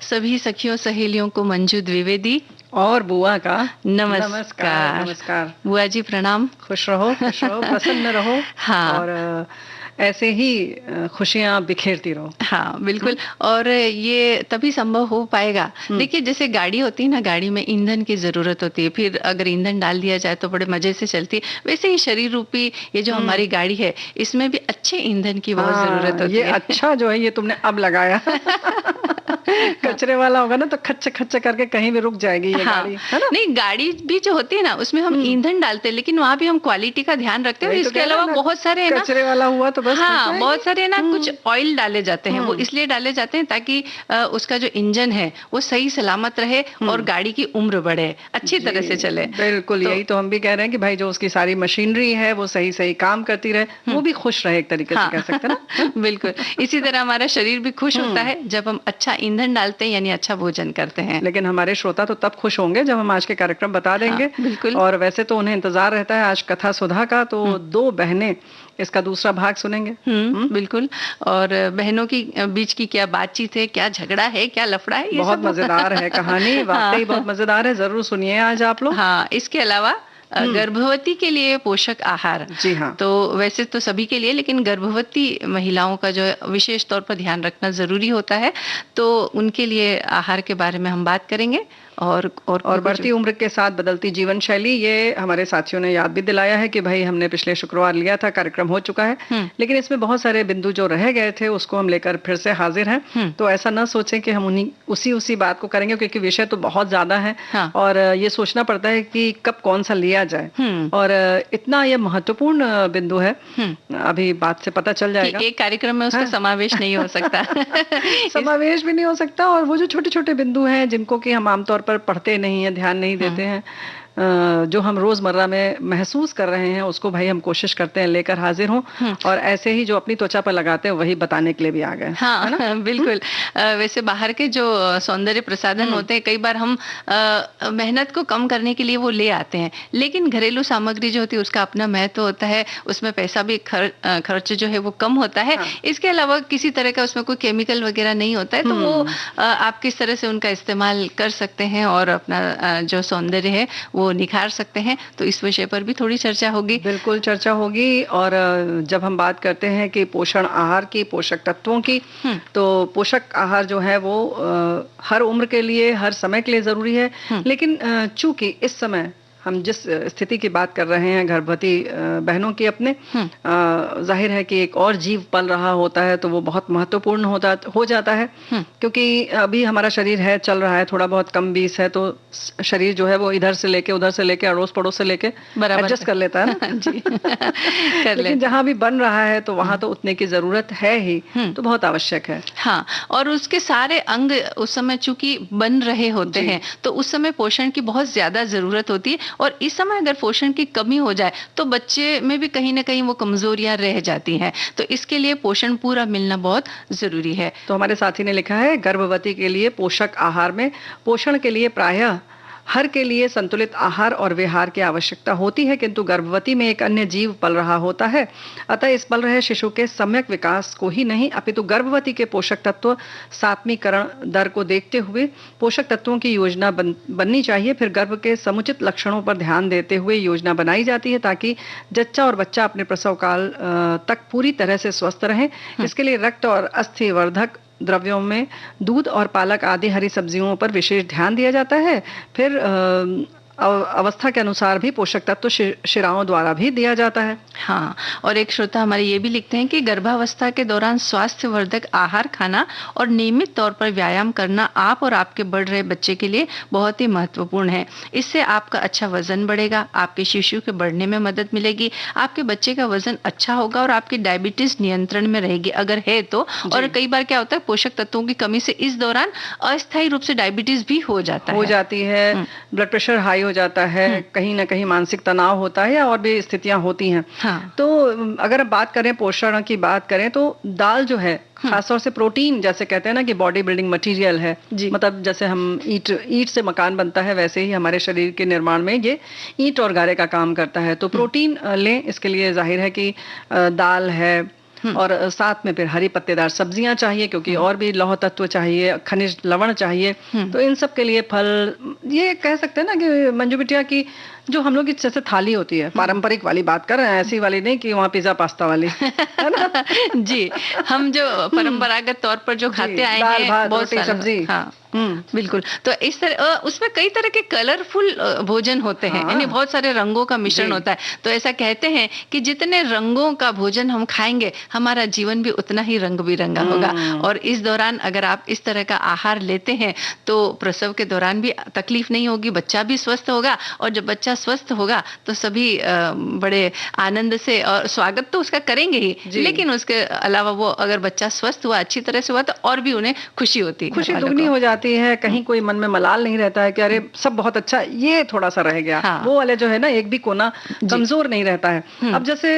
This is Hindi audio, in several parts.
सभी सखियों सहेलियों को मंजू द्विवेदी और बुआ का नमस्कार। नमस्कार। बुआ जी प्रणाम। खुश रहो, प्रसन्न रहो। हाँ। और ऐसे ही खुशियां बिखेरती रहो। हाँ बिल्कुल। और ये तभी संभव हो पाएगा। देखिए, जैसे गाड़ी होती है ना, गाड़ी में ईंधन की जरूरत होती है, फिर अगर ईंधन डाल दिया जाए तो बड़े मजे से चलती है। वैसे ही शरीर रूपी ये जो हमारी गाड़ी है, इसमें भी अच्छे ईंधन की बहुत जरूरत होती ये है। अच्छा जो है ये तुमने अब लगाया। कचरे वाला होगा ना तो खच्चे खच्चे करके कहीं भी रुक जाएगी ये हाँ, गाड़ी, है ना? नहीं, गाड़ी भी जो होती है ना, उसमें हम ईंधन डालते हैं, लेकिन वहां भी हम क्वालिटी का ध्यान रखते हैं। और इसके अलावा बहुत सारे है ना, कचरे वाला हुआ तो बस हाँ, बहुत सारे है ना, कुछ ऑयल डाले जाते हैं। वो इसलिए डाले जाते हैं ताकि उसका जो इंजन है वो सही सलामत रहे और गाड़ी की उम्र बढ़े, अच्छी तरह से चले। बिल्कुल, यही तो हम भी कह रहे हैं कि भाई जो उसकी सारी मशीनरी है वो सही सही काम करती रहे, वो भी खुश रहे, एक तरीके से कह सकते हैं ना। बिल्कुल, इसी तरह हमारा शरीर भी खुश होता है जब हम अच्छा ईंधन डालते हैं, यानी अच्छा भोजन करते हैं। लेकिन हमारे श्रोता तो तब खुश होंगे जब हम आज के कार्यक्रम बता देंगे। बिल्कुल। और वैसे तो उन्हें इंतजार रहता है आज कथा सुधा का, तो दो बहनें इसका दूसरा भाग सुनेंगे। बिल्कुल। और बहनों की बीच की क्या बातचीत है, क्या झगड़ा है, क्या लफड़ा है, ये बहुत सब मजेदार है कहानी, वाकई बहुत मजेदार है, जरूर सुनिए आज आप लोग। हाँ, इसके अलावा गर्भवती के लिए पोषक आहार। जी हाँ। तो वैसे तो सभी के लिए, लेकिन गर्भवती महिलाओं का जो विशेष तौर पर ध्यान रखना जरूरी होता है, तो उनके लिए आहार के बारे में हम बात करेंगे। और बढ़ती उम्र के साथ बदलती जीवन शैली, ये हमारे साथियों ने याद भी दिलाया है कि भाई हमने पिछले शुक्रवार लिया था, कार्यक्रम हो चुका है, लेकिन इसमें बहुत सारे बिंदु जो रह गए थे उसको हम लेकर फिर से हाजिर हैं। तो ऐसा ना सोचें कि हम उन्हीं उसी बात को करेंगे, क्योंकि विषय तो बहुत ज्यादा है। हाँ। और ये सोचना पड़ता है कि कब कौन सा लिया जाए, और इतना ये महत्वपूर्ण बिंदु है, अभी बात से पता चल जाएगा। एक कार्यक्रम में उसका समावेश नहीं हो सकता। समावेश भी नहीं हो सकता। और वो जो छोटे छोटे बिंदु हैं जिनको कि हम आमतौर पर पढ़ते नहीं है, ध्यान नहीं देते हैं, जो हम रोजमर्रा में महसूस कर रहे हैं, उसको भाई हम कोशिश करते हैं लेकर हाजिर हों। और ऐसे ही जो अपनी त्वचा पर लगाते हैं वही बताने के लिए भी आ गए। हाँ, बिल्कुल। वैसे बाहर के जो सौंदर्य प्रसाधन होते हैं, कई बार हम मेहनत को कम करने के लिए वो ले आते हैं, लेकिन घरेलू सामग्री जो होती है उसका अपना महत्व होता है, उसमें पैसा भी खर्च जो है वो कम होता है। इसके अलावा किसी तरह का उसमें कोई केमिकल वगैरह नहीं होता है, तो वो आप किस तरह से उनका इस्तेमाल कर सकते हैं और अपना जो सौंदर्य है वो निखार सकते हैं। तो इस विषय पर भी थोड़ी चर्चा होगी। बिल्कुल चर्चा होगी। और जब हम बात करते हैं कि पोषण आहार की, पोषक तत्वों की, तो पोषक आहार जो है वो हर उम्र के लिए, हर समय के लिए जरूरी है। लेकिन चूंकि इस समय हम जिस स्थिति की बात कर रहे हैं, गर्भवती बहनों की अपने, जाहिर है कि एक और जीव पल रहा होता है, तो वो बहुत महत्वपूर्ण हो जाता है। क्योंकि अभी हमारा शरीर है, चल रहा है, थोड़ा बहुत कम बीस है, तो शरीर जो है वो इधर से लेके उधर से लेके अड़ोस पड़ोस से लेके एडजस्ट कर लेता है ना। जी। लेकिन जहाँ भी बन रहा है तो वहां तो उतने की जरूरत है ही, तो बहुत आवश्यक है। हाँ, और उसके सारे अंग उस समय चूंकि बन रहे होते हैं, तो उस समय पोषण की बहुत ज्यादा जरूरत होती है। और इस समय अगर पोषण की कमी हो जाए तो बच्चे में भी कहीं ना कहीं वो कमजोरियां रह जाती हैं। तो इसके लिए पोषण पूरा मिलना बहुत जरूरी है। तो हमारे साथी ने लिखा है, गर्भवती के लिए पोषक आहार में पोषण के लिए प्रायः हर के लिए संतुलित आहार और विहार की आवश्यकता होती है, किंतु गर्भवती में एक अन्य जीव पल रहा होता है। अतः इस पल रहे शिशु के सम्यक विकास को ही नहीं, अपितु गर्भवती के पोषक तत्व सात्मीकरण दर को देखते हुए पोषक तत्वों की योजना बननी चाहिए। फिर गर्भ के समुचित लक्षणों पर ध्यान देते हुए योजना बनाई जाती है, ताकि जच्चा और बच्चा अपने प्रसव काल तक पूरी तरह से स्वस्थ रहे। इसके लिए रक्त और अस्थिवर्धक द्रव्यों में दूध और पालक आदि हरी सब्जियों पर विशेष ध्यान दिया जाता है। फिर अवस्था के अनुसार भी पोषक तत्व शिराओं द्वारा भी दिया जाता है। हाँ, और एक श्रोता हमारे ये भी लिखते हैं कि गर्भावस्था के दौरान स्वास्थ्यवर्धक आहार खाना और नियमित तौर पर व्यायाम करना आप और आपके बढ़ रहे बच्चे के लिए बहुत ही महत्वपूर्ण है। इससे आपका अच्छा वजन बढ़ेगा, आपके शिशु के बढ़ने में मदद मिलेगी, आपके बच्चे का वजन अच्छा होगा और आपकी डायबिटीज नियंत्रण में रहेगी अगर है तो। और कई बार क्या होता है, पोषक तत्वों की कमी से इस दौरान अस्थायी रूप से डायबिटीज भी हो जाती है, ब्लड प्रेशर हाई हो जाता है, कहीं ना कहीं मानसिक तनाव होता है, या और भी स्थितियां होती हैं। तो अगर अब बात करें, पोषण की बात करें, तो दाल जो है खासतौर से प्रोटीन, जैसे कहते हैं ना कि बॉडी बिल्डिंग मटेरियल है, मतलब जैसे हम ईंट से मकान बनता है, वैसे ही हमारे शरीर के निर्माण में ये ईंट और गारे का काम करता है। तो प्रोटीन लें, इसके लिए जाहिर है कि दाल है, और साथ में फिर हरी पत्तेदार सब्जियां चाहिए, क्योंकि और भी लौह तत्व चाहिए, खनिज लवण चाहिए। तो इन सब के लिए फल, ये कह सकते हैं ना कि मंजू बिटिया की जो हम लोग की जैसे थाली होती है, पारंपरिक वाली बात कर रहे हैं, ऐसी वाली नहीं कि वहाँ पिज्जा पास्ता वाली, है ना? जी, हम जो परंपरागत तौर पर जो खाते आए दाल हैं, भात बहुत रोटी सारा, सब्जी। हाँ बिल्कुल। तो इस तरह उसमें कई तरह के कलरफुल भोजन होते हैं, यानी बहुत सारे रंगों का मिश्रण होता है। तो ऐसा कहते हैं कि जितने रंगों का भोजन हम खाएंगे, हमारा जीवन भी उतना ही रंग बिरंगा होगा। और इस दौरान अगर आप इस तरह का आहार लेते हैं तो प्रसव के दौरान भी तकलीफ नहीं होगी, बच्चा भी स्वस्थ होगा, और जब बच्चा स्वस्थ होगा तो सभी बड़े आनंद से, और स्वागत तो उसका करेंगे ही, लेकिन उसके अलावा वो अगर बच्चा स्वस्थ हुआ, अच्छी तरह से हुआ, तो और भी उन्हें खुशी होती है, खुशी दुगनी हो जाती है। कहीं कोई मन में मलाल नहीं रहता है कि अरे सब बहुत अच्छा, ये थोड़ा सा रह गया। हाँ। वो वाले जो है ना, एक भी कोना कमजोर नहीं रहता है। अब जैसे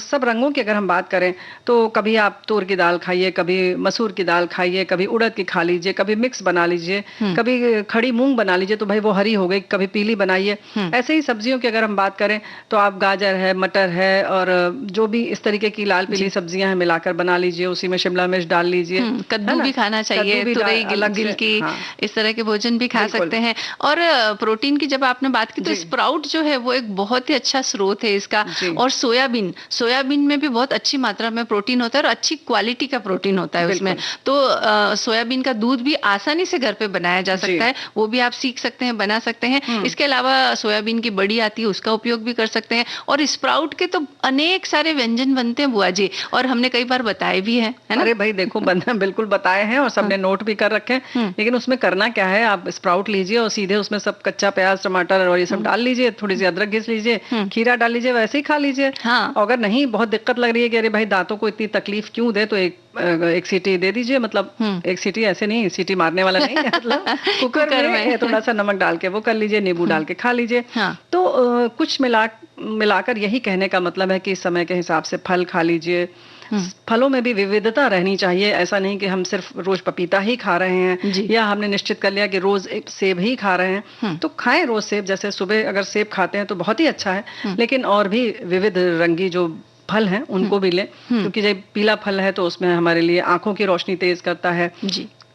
सब रंगों की अगर हम बात करें तो कभी आप तूर की दाल खाइए, कभी मसूर की दाल खाइए, कभी उड़द की खा लीजिए, कभी मिक्स बना लीजिए, कभी खड़ी मूंग बना लीजिए, तो भाई वो हरी हो गई, कभी पीली बनाइए। ऐसे ही सब्जियों की अगर हम बात करें तो आप गाजर है, मटर है, और जो भी इस तरीके की लाल पीली सब्जियां हैं मिलाकर बना लीजिए, उसी में शिमला मिर्च डाल लीजिए। कद्दू भी खाना चाहिए, तुरई गिलकी, इस तरह के भोजन भी खा सकते हैं। और प्रोटीन की जब आपने बात की तो स्प्राउट जो है वो एक बहुत ही अच्छा स्रोत है इसका। और सोयाबीन में भी बहुत अच्छी मात्रा में प्रोटीन होता है, और अच्छी क्वालिटी का प्रोटीन होता है उसमें। तो सोयाबीन का दूध भी आसानी से घर पे बनाया जा सकता है, वो भी आप सीख सकते हैं, बना सकते हैं। इसके अलावा सोयाबीन की बड़ी आती है, उसका उपयोग भी कर सकते हैं। और स्प्राउट के तो अनेक सारे व्यंजन बनते हैं बुआ जी, और हमने कई बार बताए भी है ना? अरे भाई देखो, बिल्कुल बताए हैं, और सबने नोट भी कर रखे हैं। लेकिन उसमें करना क्या है, आप स्प्राउट लीजिए और सीधे उसमें सब कच्चा प्याज, टमाटर और ये सब डाल लीजिए, थोड़ी सी अदरक घिस लीजिए, खीरा डाल लीजिए, वैसे ही खा लीजिए। और अगर नहीं बहुत दिक्कत लग रही है कि अरे भाई दांतों को इतनी तकलीफ क्यों दे, तो एक सीटी दे दीजिए। मतलब एक सीटी ऐसे नहीं, सीटी मारने वाला नहीं, मतलब कुकर में थोड़ा सा नमक डाल के वो कर लीजिए, नींबू डाल के खा लीजिए। तो कुछ मिलाकर यही कहने का मतलब है कि इस समय के हिसाब से फल खा लीजिए। फलों में भी विविधता रहनी चाहिए। ऐसा नहीं कि हम सिर्फ रोज पपीता ही खा रहे हैं, या हमने निश्चित कर लिया कि रोज एक सेब ही खा रहे हैं। तो खाएं रोज सेब, जैसे सुबह अगर सेब खाते हैं तो बहुत ही अच्छा है, लेकिन और भी विविध रंगी जो फल हैं उनको भी लें, क्योंकि जब पीला फल है तो उसमें हमारे लिए आंखों की रोशनी तेज करता है,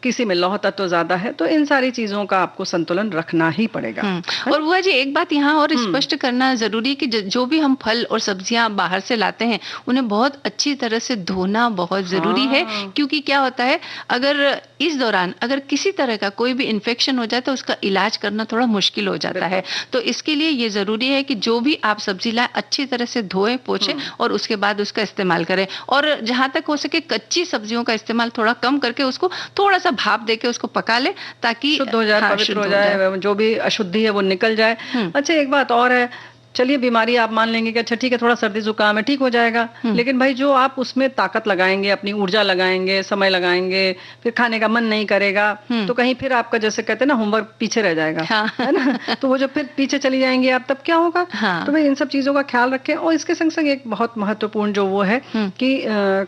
किसी में लौह तत्व ज्यादा है, तो इन सारी चीजों का आपको संतुलन रखना ही पड़ेगा। और बुआ जी एक बात यहाँ और स्पष्ट करना जरूरी है कि जो भी हम फल और सब्जियां बाहर से लाते हैं उन्हें बहुत अच्छी तरह से धोना बहुत जरूरी है, क्योंकि क्या होता है अगर इस दौरान अगर किसी तरह का कोई भी इन्फेक्शन हो जाए तो उसका इलाज करना थोड़ा मुश्किल हो जाता है। तो इसके लिए ये जरूरी है कि जो भी आप सब्जी लाए अच्छी तरह से धोए पोछे और उसके बाद उसका इस्तेमाल करें। और जहां तक हो सके कच्ची सब्जियों का इस्तेमाल थोड़ा कम करके उसको थोड़ा सा भाप देके उसको पका ले, ताकि शुद्ध हो जाए, पवित्र हो जाए, जो भी अशुद्धि है वो निकल जाए। अच्छा एक बात और है, चलिए बीमारी आप मान लेंगे कि अच्छा ठीक है थोड़ा सर्दी जुकाम है, ठीक हो जाएगा, लेकिन भाई जो आप उसमें ताकत लगाएंगे, अपनी ऊर्जा लगाएंगे, समय लगाएंगे, फिर खाने का मन नहीं करेगा, तो कहीं फिर आपका जैसे कहते हैं ना होमवर्क पीछे रह जाएगा, है ना? तो वो जब फिर पीछे चली जाएंगे आप, तब क्या होगा? तो भाई इन सब चीजों का ख्याल रखें। और इसके संग संग एक बहुत महत्वपूर्ण जो वो है कि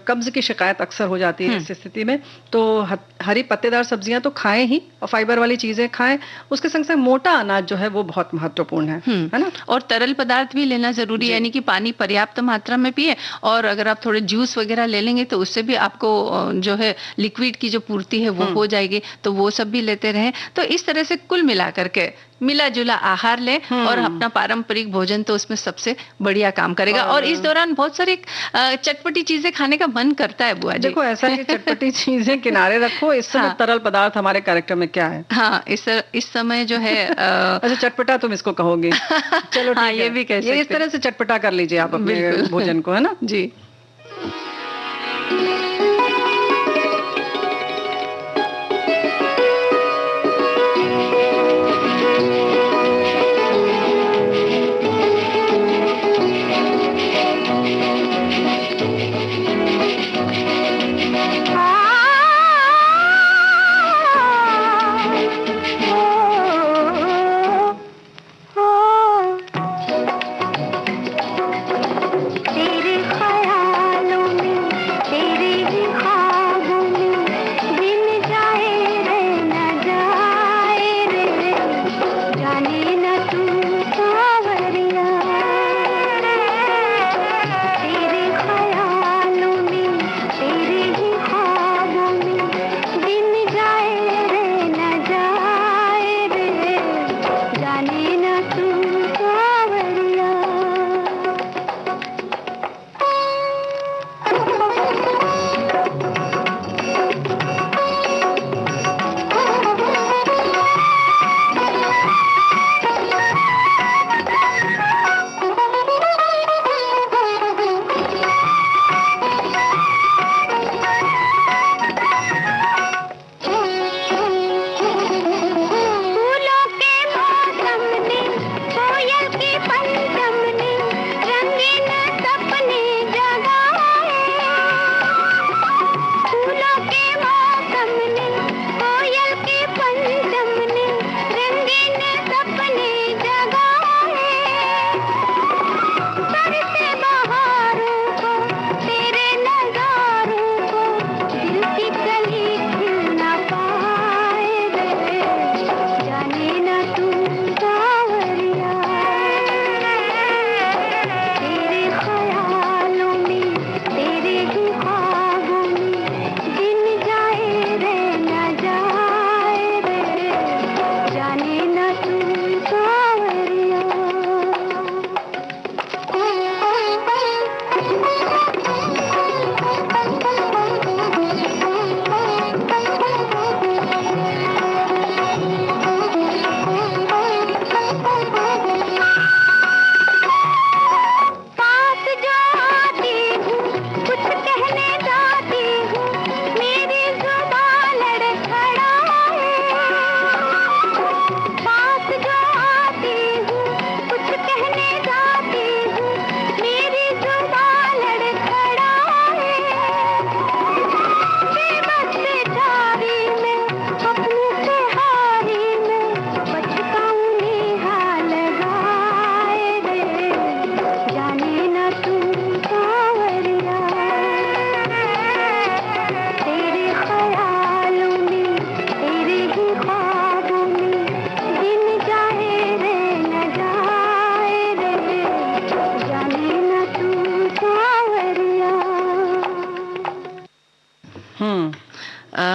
कब्ज की शिकायत अक्सर हो जाती है इस स्थिति में, तो हरी पत्तेदार सब्जियां तो खाएं ही, और फाइबर वाली चीजें खाएं। उसके संग संग मोटा अनाज जो है वो बहुत महत्वपूर्ण है ना? और तरल पदार्थ भी लेना जरूरी है, यानी कि पानी पर्याप्त मात्रा में पिए, और अगर आप थोड़े जूस वगैरह ले लेंगे तो उससे भी आपको जो है लिक्विड की जो पूर्ति है वो हो जाएगी, तो वो सब भी लेते रहें। तो इस तरह से कुल मिलाकर के मिला जुला आहार ले और अपना पारंपरिक भोजन तो उसमें सबसे बढ़िया काम करेगा। और इस दौरान बहुत सारी चटपटी चीजें खाने का मन करता है बुआ जी। देखो ऐसा है कि चटपटी चीजें किनारे रखो, इस समय तरल पदार्थ हमारे कार्यक्रम में क्या है? हाँ इस समय जो है अच्छा चटपटा तुम इसको कहोगे, चलो हाँ ये भी कह सकते हैं। इस तरह से चटपटा कर लीजिए आप अपने भोजन को, है ना जी। तेरे ख्यालों में तेरे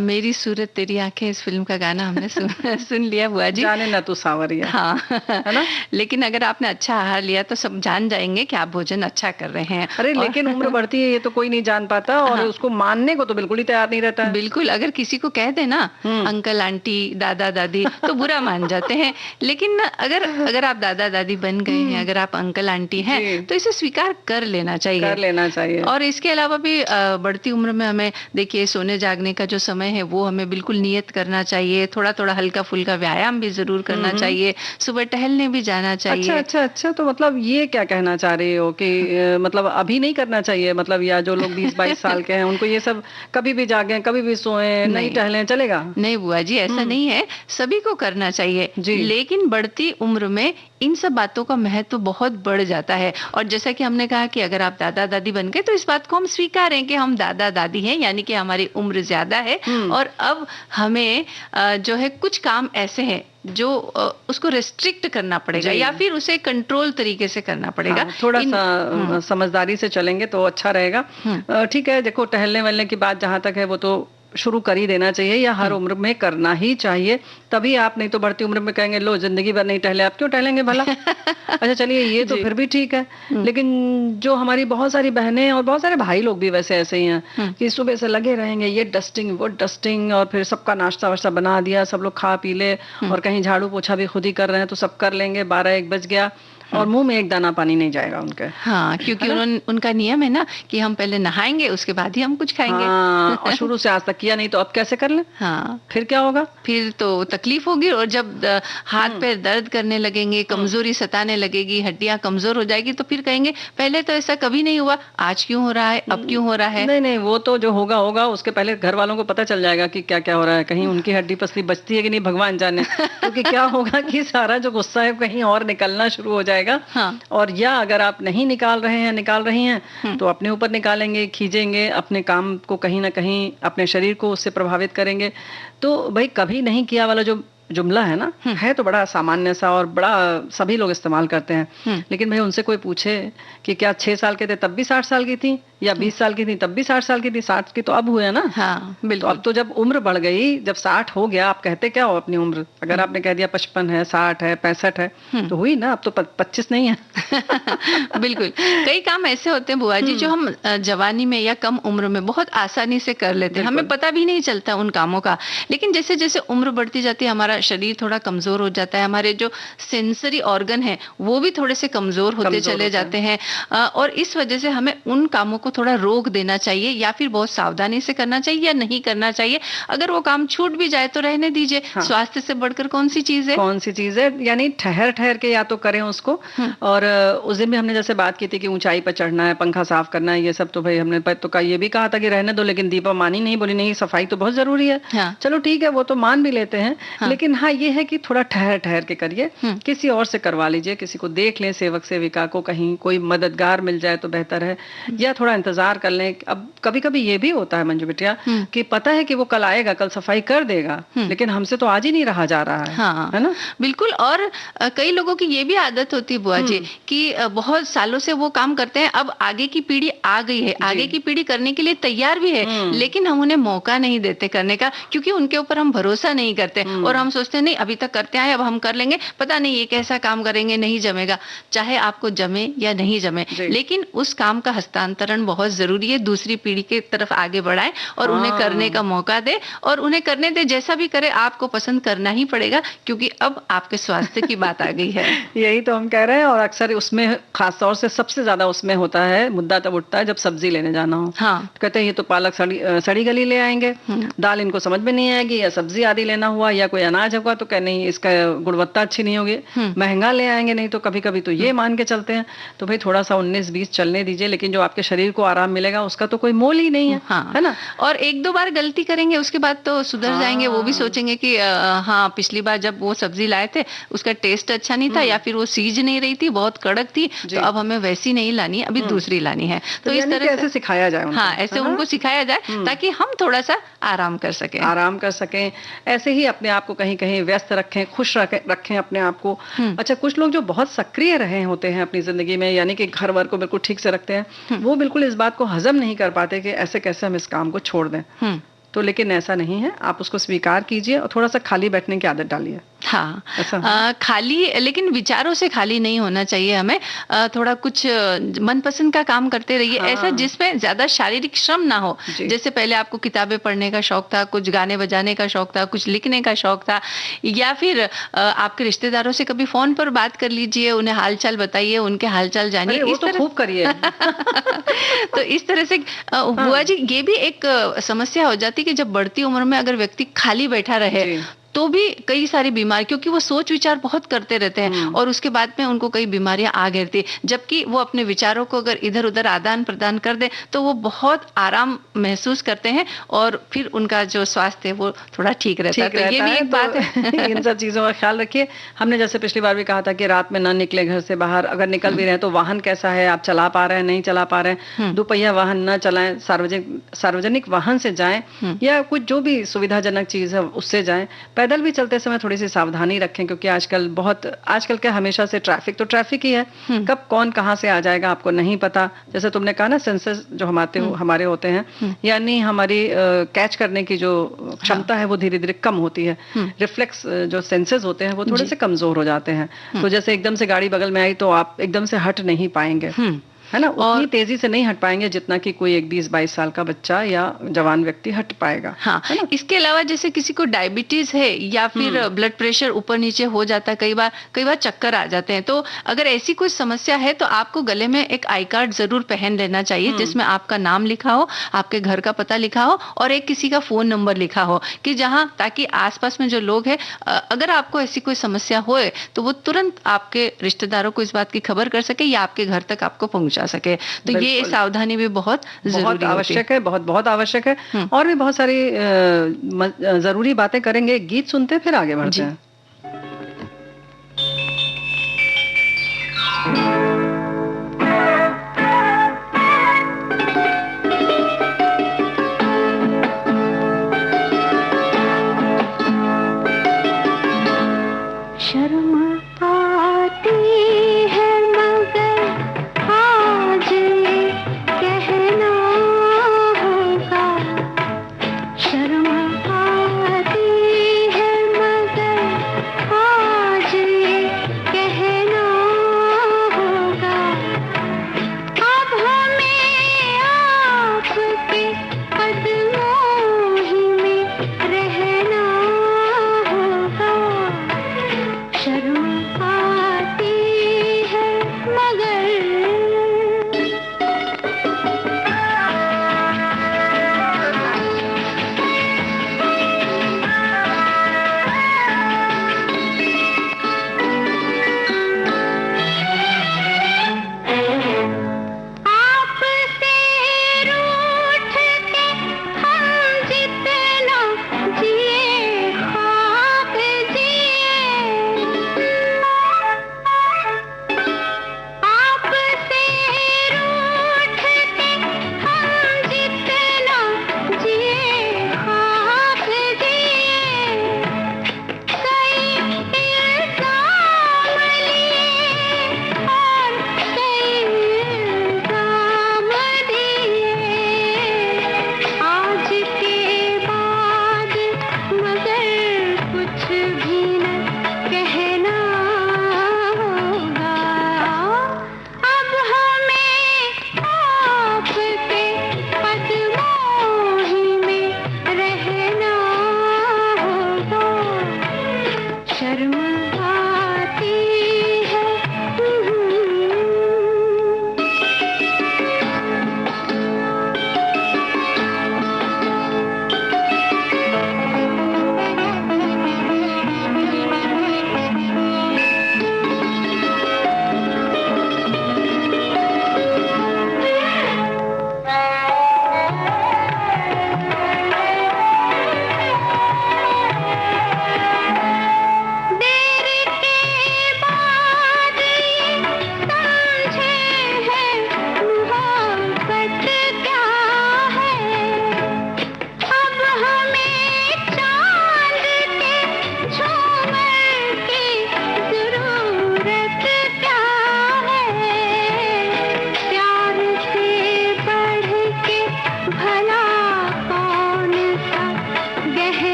मेरी सूरत तेरी आंखें इस फिल्म का गाना हमने सुन लिया बुआ जी। जाने ना तू सावरिया। हाँ है ना। लेकिन अगर आपने अच्छा आहार लिया तो सब जान जाएंगे कि आप भोजन अच्छा कर रहे हैं। अरे लेकिन उम्र बढ़ती है ये तो कोई नहीं जान पाता, और हाँ, उसको मानने को तो बिल्कुल ही तैयार नहीं रहता है। बिल्कुल, अगर किसी को कह दे ना अंकल आंटी दादा दादी तो बुरा मान जाते हैं, लेकिन अगर अगर आप दादा दादी बन गए हैं, अगर आप अंकल आंटी हैं तो इसे स्वीकार कर लेना चाहिए। कर लेना चाहिए। और इसके अलावा भी बढ़ती उम्र में हमें देखिए सोने जागने का जो समय है वो हमें बिल्कुल नियत करना चाहिए। थोड़ा थोड़ा हल्का फुल्का व्यायाम भी जरूर करना चाहिए, सुबह टहलने भी जाना चाहिए। अच्छा अच्छा अच्छा, तो मतलब ये क्या कहना चाह रही हो कि मतलब अभी नहीं करना चाहिए, मतलब या जो लोग 20-22 साल के हैं उनको ये सब कभी भी जागें कभी भी सोएं नहीं टहलें चलेगा? नहीं बुआ जी, ऐसा नहीं है, सभी को करना चाहिए, लेकिन बढ़ती उम्र में इन सब बातों का महत्व बहुत बढ़ जाता है। और जैसा कि हमने कहा कि अगर आप दादा दादी बन गए तो इस बात को हम स्वीकारें कि हम दादा दादी हैं, यानी कि हमारी उम्र ज्यादा है और अब हमें जो है कुछ काम ऐसे हैं जो उसको रेस्ट्रिक्ट करना पड़ेगा या फिर उसे कंट्रोल तरीके से करना पड़ेगा। हाँ, थोड़ा सा समझदारी से चलेंगे तो अच्छा रहेगा। ठीक है, देखो टहलने वहलने की बात जहां तक है वो तो शुरू कर ही देना चाहिए, या हर उम्र में करना ही चाहिए, तभी आप, नहीं तो बढ़ती उम्र में कहेंगे लो जिंदगी भर नहीं टहले, आप क्यों टहलेंगे भला। अच्छा चलिए ये तो फिर भी ठीक है, लेकिन जो हमारी बहुत सारी बहनें और बहुत सारे भाई लोग भी वैसे ऐसे ही हैं कि सुबह से लगे रहेंगे ये डस्टिंग वो डस्टिंग, और फिर सबका नाश्ता वाश्ता बना दिया, सब लोग खा पी ले, और कहीं झाड़ू पोछा भी खुद ही कर रहे हैं तो सब कर लेंगे, 12-1 बज गया और मुंह में एक दाना पानी नहीं जाएगा उनके। हाँ, क्योंकि उनका नियम है ना कि हम पहले नहाएंगे उसके बाद ही हम कुछ खाएंगे। हाँ, और शुरू से आज तक किया नहीं तो अब कैसे कर लें। हाँ, फिर क्या होगा, फिर तो तकलीफ होगी, और जब हाथ पैर दर्द करने लगेंगे, कमजोरी सताने लगेगी, हड्डियां कमजोर हो जाएगी, तो फिर कहेंगे पहले तो ऐसा कभी नहीं हुआ, आज क्यों हो रहा है, अब क्यों हो रहा है। नहीं नहीं, वो तो जो होगा होगा, उसके पहले घर वालों को पता चल जाएगा कि क्या क्या हो रहा है, कहीं उनकी हड्डी पसली बचती है कि नहीं भगवान जाने। क्योंकि क्या होगा कि सारा जो गुस्सा है कहीं और निकलना शुरू हो जाएगा। हाँ। और या अगर आप नहीं निकाल रहे हैं निकाल रही हैं तो अपने ऊपर निकालेंगे, खींचेंगे, अपने काम को कहीं ना कहीं अपने शरीर को उससे प्रभावित करेंगे। तो भाई कभी नहीं किया वाला जो जुमला है ना, है तो बड़ा सामान्य सा और बड़ा सभी लोग इस्तेमाल करते हैं, लेकिन भाई उनसे कोई पूछे कि क्या 6 साल के थे तब भी 60 साल की थी, या 20 साल की थी तब भी 60 साल की थी, 60 की तो अब हुए ना। हाँ, बिल्कुल। तो अब तो जब उम्र बढ़ गई, जब 60 हो गया, आप कहते क्या हो अपनी उम्र, अगर आपने कह दिया 55 है, 60 है, 65 है, तो हुई ना, अब तो 25 नहीं है। बिल्कुल, कई काम ऐसे होते हैं बुआ जी जो हम जवानी में या कम उम्र में बहुत आसानी से कर लेते हैं, हमें पता भी नहीं चलता उन कामों का, लेकिन जैसे जैसे उम्र बढ़ती जाती है हमारा शरीर थोड़ा कमजोर हो जाता है, हमारे जो सेंसरी ऑर्गन है वो भी थोड़े से कमजोर होते चले जाते हैं, और इस वजह से हमें उन कामों को थोड़ा रोक देना चाहिए, या फिर बहुत सावधानी से करना चाहिए या नहीं करना चाहिए। अगर वो काम छूट भी जाए तो रहने दीजिए। हाँ। स्वास्थ्य से बढ़कर कौन सी चीज है, कौन सी चीज है, यानी ठहर ठहर के या तो करें उसको। और उस दिन भी हमने जैसे बात की थी कि ऊंचाई पर चढ़ना है, पंखा साफ करना है, ये सब तो भाई हमने तो ये भी कहा था कि रहने दो, लेकिन दीपा मानी नहीं, बोली नहीं सफाई तो बहुत जरूरी है। हाँ। चलो ठीक है, वो तो मान भी लेते हैं। हाँ। लेकिन हाँ ये है कि थोड़ा ठहर ठहर के करिए, किसी और से करवा लीजिए, किसी को देख लें, सेवक सेविका को, कहीं कोई मददगार मिल जाए तो बेहतर है, या थोड़ा इंतजार कर लें। अब कभी कभी ये भी होता है मंजू बिटिया कि पता है कि वो कल आएगा, कल सफाई कर देगा, लेकिन हमसे तो आज ही नहीं रहा जा रहा है। हाँ, है ना, बिल्कुल। और कई लोगों की ये भी आदत होती है बुआ जी कि बहुत सालों से वो काम करते हैं, अब आगे की पीढ़ी आ गई है, आगे की पीढ़ी करने के लिए तैयार भी है, लेकिन हम उन्हें मौका नहीं देते करने का, क्योंकि उनके ऊपर हम भरोसा नहीं करते, और हम सोचते हैं नहीं अभी तक करते आए, अब हम कर लेंगे, पता नहीं ये कैसा काम करेंगे, नहीं जमेगा। चाहे आपको जमे या नहीं जमे, लेकिन उस काम का हस्तांतरण बहुत जरूरी है, दूसरी पीढ़ी की तरफ आगे बढ़ाएं और उन्हें करने का मौका दे, और उन्हें करने दे, जैसा भी करे आपको पसंद करना ही पड़ेगा, क्योंकि अब आपके स्वास्थ्य की बात आ गई है। यही तो हम कह रहे हैं, और अक्सर उसमें खासतौर से सबसे ज्यादा उसमें होता है, मुद्दा तब उठता है जब सब्जी लेने जाना हो। हाँ। कहते हैं ये तो पालक सड़ी गली ले आएंगे, दाल इनको समझ में नहीं आएगी, या सब्जी आदि लेना हुआ, या कोई अनाज होगा तो कह नहीं इसका गुणवत्ता अच्छी नहीं होगी, महंगा ले आएंगे, नहीं तो कभी कभी तो ये मान के चलते हैं। तो भाई थोड़ा सा 19-20 चलने दीजिए, लेकिन जो आपके शरीर को आराम मिलेगा उसका तो कोई मोल ही नहीं है। हाँ। है ना। और 1-2 बार गलती करेंगे उसके बाद तो सुधर जाएंगे, वो भी सोचेंगे कि हाँ पिछली बार जब वो सब्जी लाए थे उसका टेस्ट अच्छा नहीं था, या फिर वो सीज नहीं रही थी, बहुत कड़क थी, तो अब हमें वैसी नहीं लानी, अभी दूसरी लानी है। तो इस तरह से सिखाया जाए उनको। हाँ, ऐसे उनको सिखाया जाए ताकि हम थोड़ा सा आराम कर सकें। ऐसे ही अपने आप को कहीं कहीं व्यस्त रखें, खुश रखें अपने आप को। अच्छा, कुछ लोग जो बहुत सक्रिय रहे होते हैं अपनी जिंदगी में, यानी कि घर वर को बिल्कुल ठीक से रखते हैं, वो बिल्कुल इस बात को हजम नहीं कर पाते कि ऐसे कैसे हम इस काम को छोड़ दें। तो लेकिन ऐसा नहीं है, आप उसको स्वीकार कीजिए और थोड़ा सा खाली बैठने की आदत डालिए। हाँ, ऐसा खाली, लेकिन विचारों से खाली नहीं होना चाहिए हमें। थोड़ा कुछ मनपसंद का काम करते रहिए, ऐसा हाँ जिसमें ज्यादा शारीरिक श्रम ना हो। जी। जैसे पहले आपको किताबें पढ़ने का शौक था, कुछ गाने बजाने का शौक था, कुछ लिखने का शौक था, या फिर आपके रिश्तेदारों से कभी फोन पर बात कर लीजिए, उन्हें हालचाल बताइए, उनके हालचाल जानिए। अरे वो इस तो तरह खूब करिए। तो इस तरह से बुआ जी, ये भी एक समस्या हो जाती है कि जब बढ़ती उम्र में अगर व्यक्ति खाली बैठा रहे जी। तो भी कई सारी बीमारी, क्योंकि वो सोच विचार बहुत करते रहते हैं और उसके बाद में उनको कई बीमारियां आ घेरती, जबकि वो अपने विचारों को अगर इधर उधर आदान प्रदान कर दे तो वो बहुत आराम महसूस करते हैं और फिर उनका जो स्वास्थ्य है वो थोड़ा ठीक रहता है। तो ये भी एक बात है। इन सब चीजों का ख्याल रखिए। हमने जैसे पिछली बार भी कहा था कि रात में ना निकले घर से बाहर, अगर निकल भी रहे हैं तो वाहन कैसा है, आप चला पा रहे हैं, नहीं चला पा रहे हैं, दोपहिया वाहन न चलाएं, सार्वजनिक वाहन से जाएं या कुछ जो भी सुविधाजनक चीज है उससे जाएं। पैदल भी चलते समय थोड़ी सी सावधानी रखें, क्योंकि आजकल क्या हमेशा से ट्रैफिक ही है, कब कौन कहां से आ जाएगा आपको नहीं पता। जैसे तुमने कहा ना, सेंसेस जो हमारे होते हैं, यानी हमारी कैच करने की जो क्षमता है वो धीरे धीरे कम होती है। रिफ्लेक्स जो सेंसेस होते हैं वो थोड़े से कमजोर हो जाते हैं। तो जैसे एकदम से गाड़ी बगल में आई तो आप एकदम से हट नहीं पाएंगे, है ना, उतनी तेजी से नहीं हट पाएंगे जितना कि कोई एक 20-22 साल का बच्चा या जवान व्यक्ति हट पाएगा। हाँ, इसके अलावा जैसे किसी को डायबिटीज है या फिर ब्लड प्रेशर ऊपर नीचे हो जाता है, कई बार चक्कर आ जाते हैं, तो अगर ऐसी कोई समस्या है तो आपको गले में एक आई कार्ड जरूर पहन लेना चाहिए, जिसमें आपका नाम लिखा हो, आपके घर का पता लिखा हो और एक किसी का फोन नंबर लिखा हो, कि जहां ताकि आसपास में जो लोग हैं, अगर आपको ऐसी कोई समस्या होए तो वो तुरंत आपके रिश्तेदारों को इस बात की खबर कर सके या आपके घर तक आपको पहुंचा सके। तो ये सावधानी भी बहुत आवश्यक है, बहुत आवश्यक है। और भी बहुत सारी जरूरी बातें करेंगे, गीत सुनते फिर आगे बढ़ते हैं।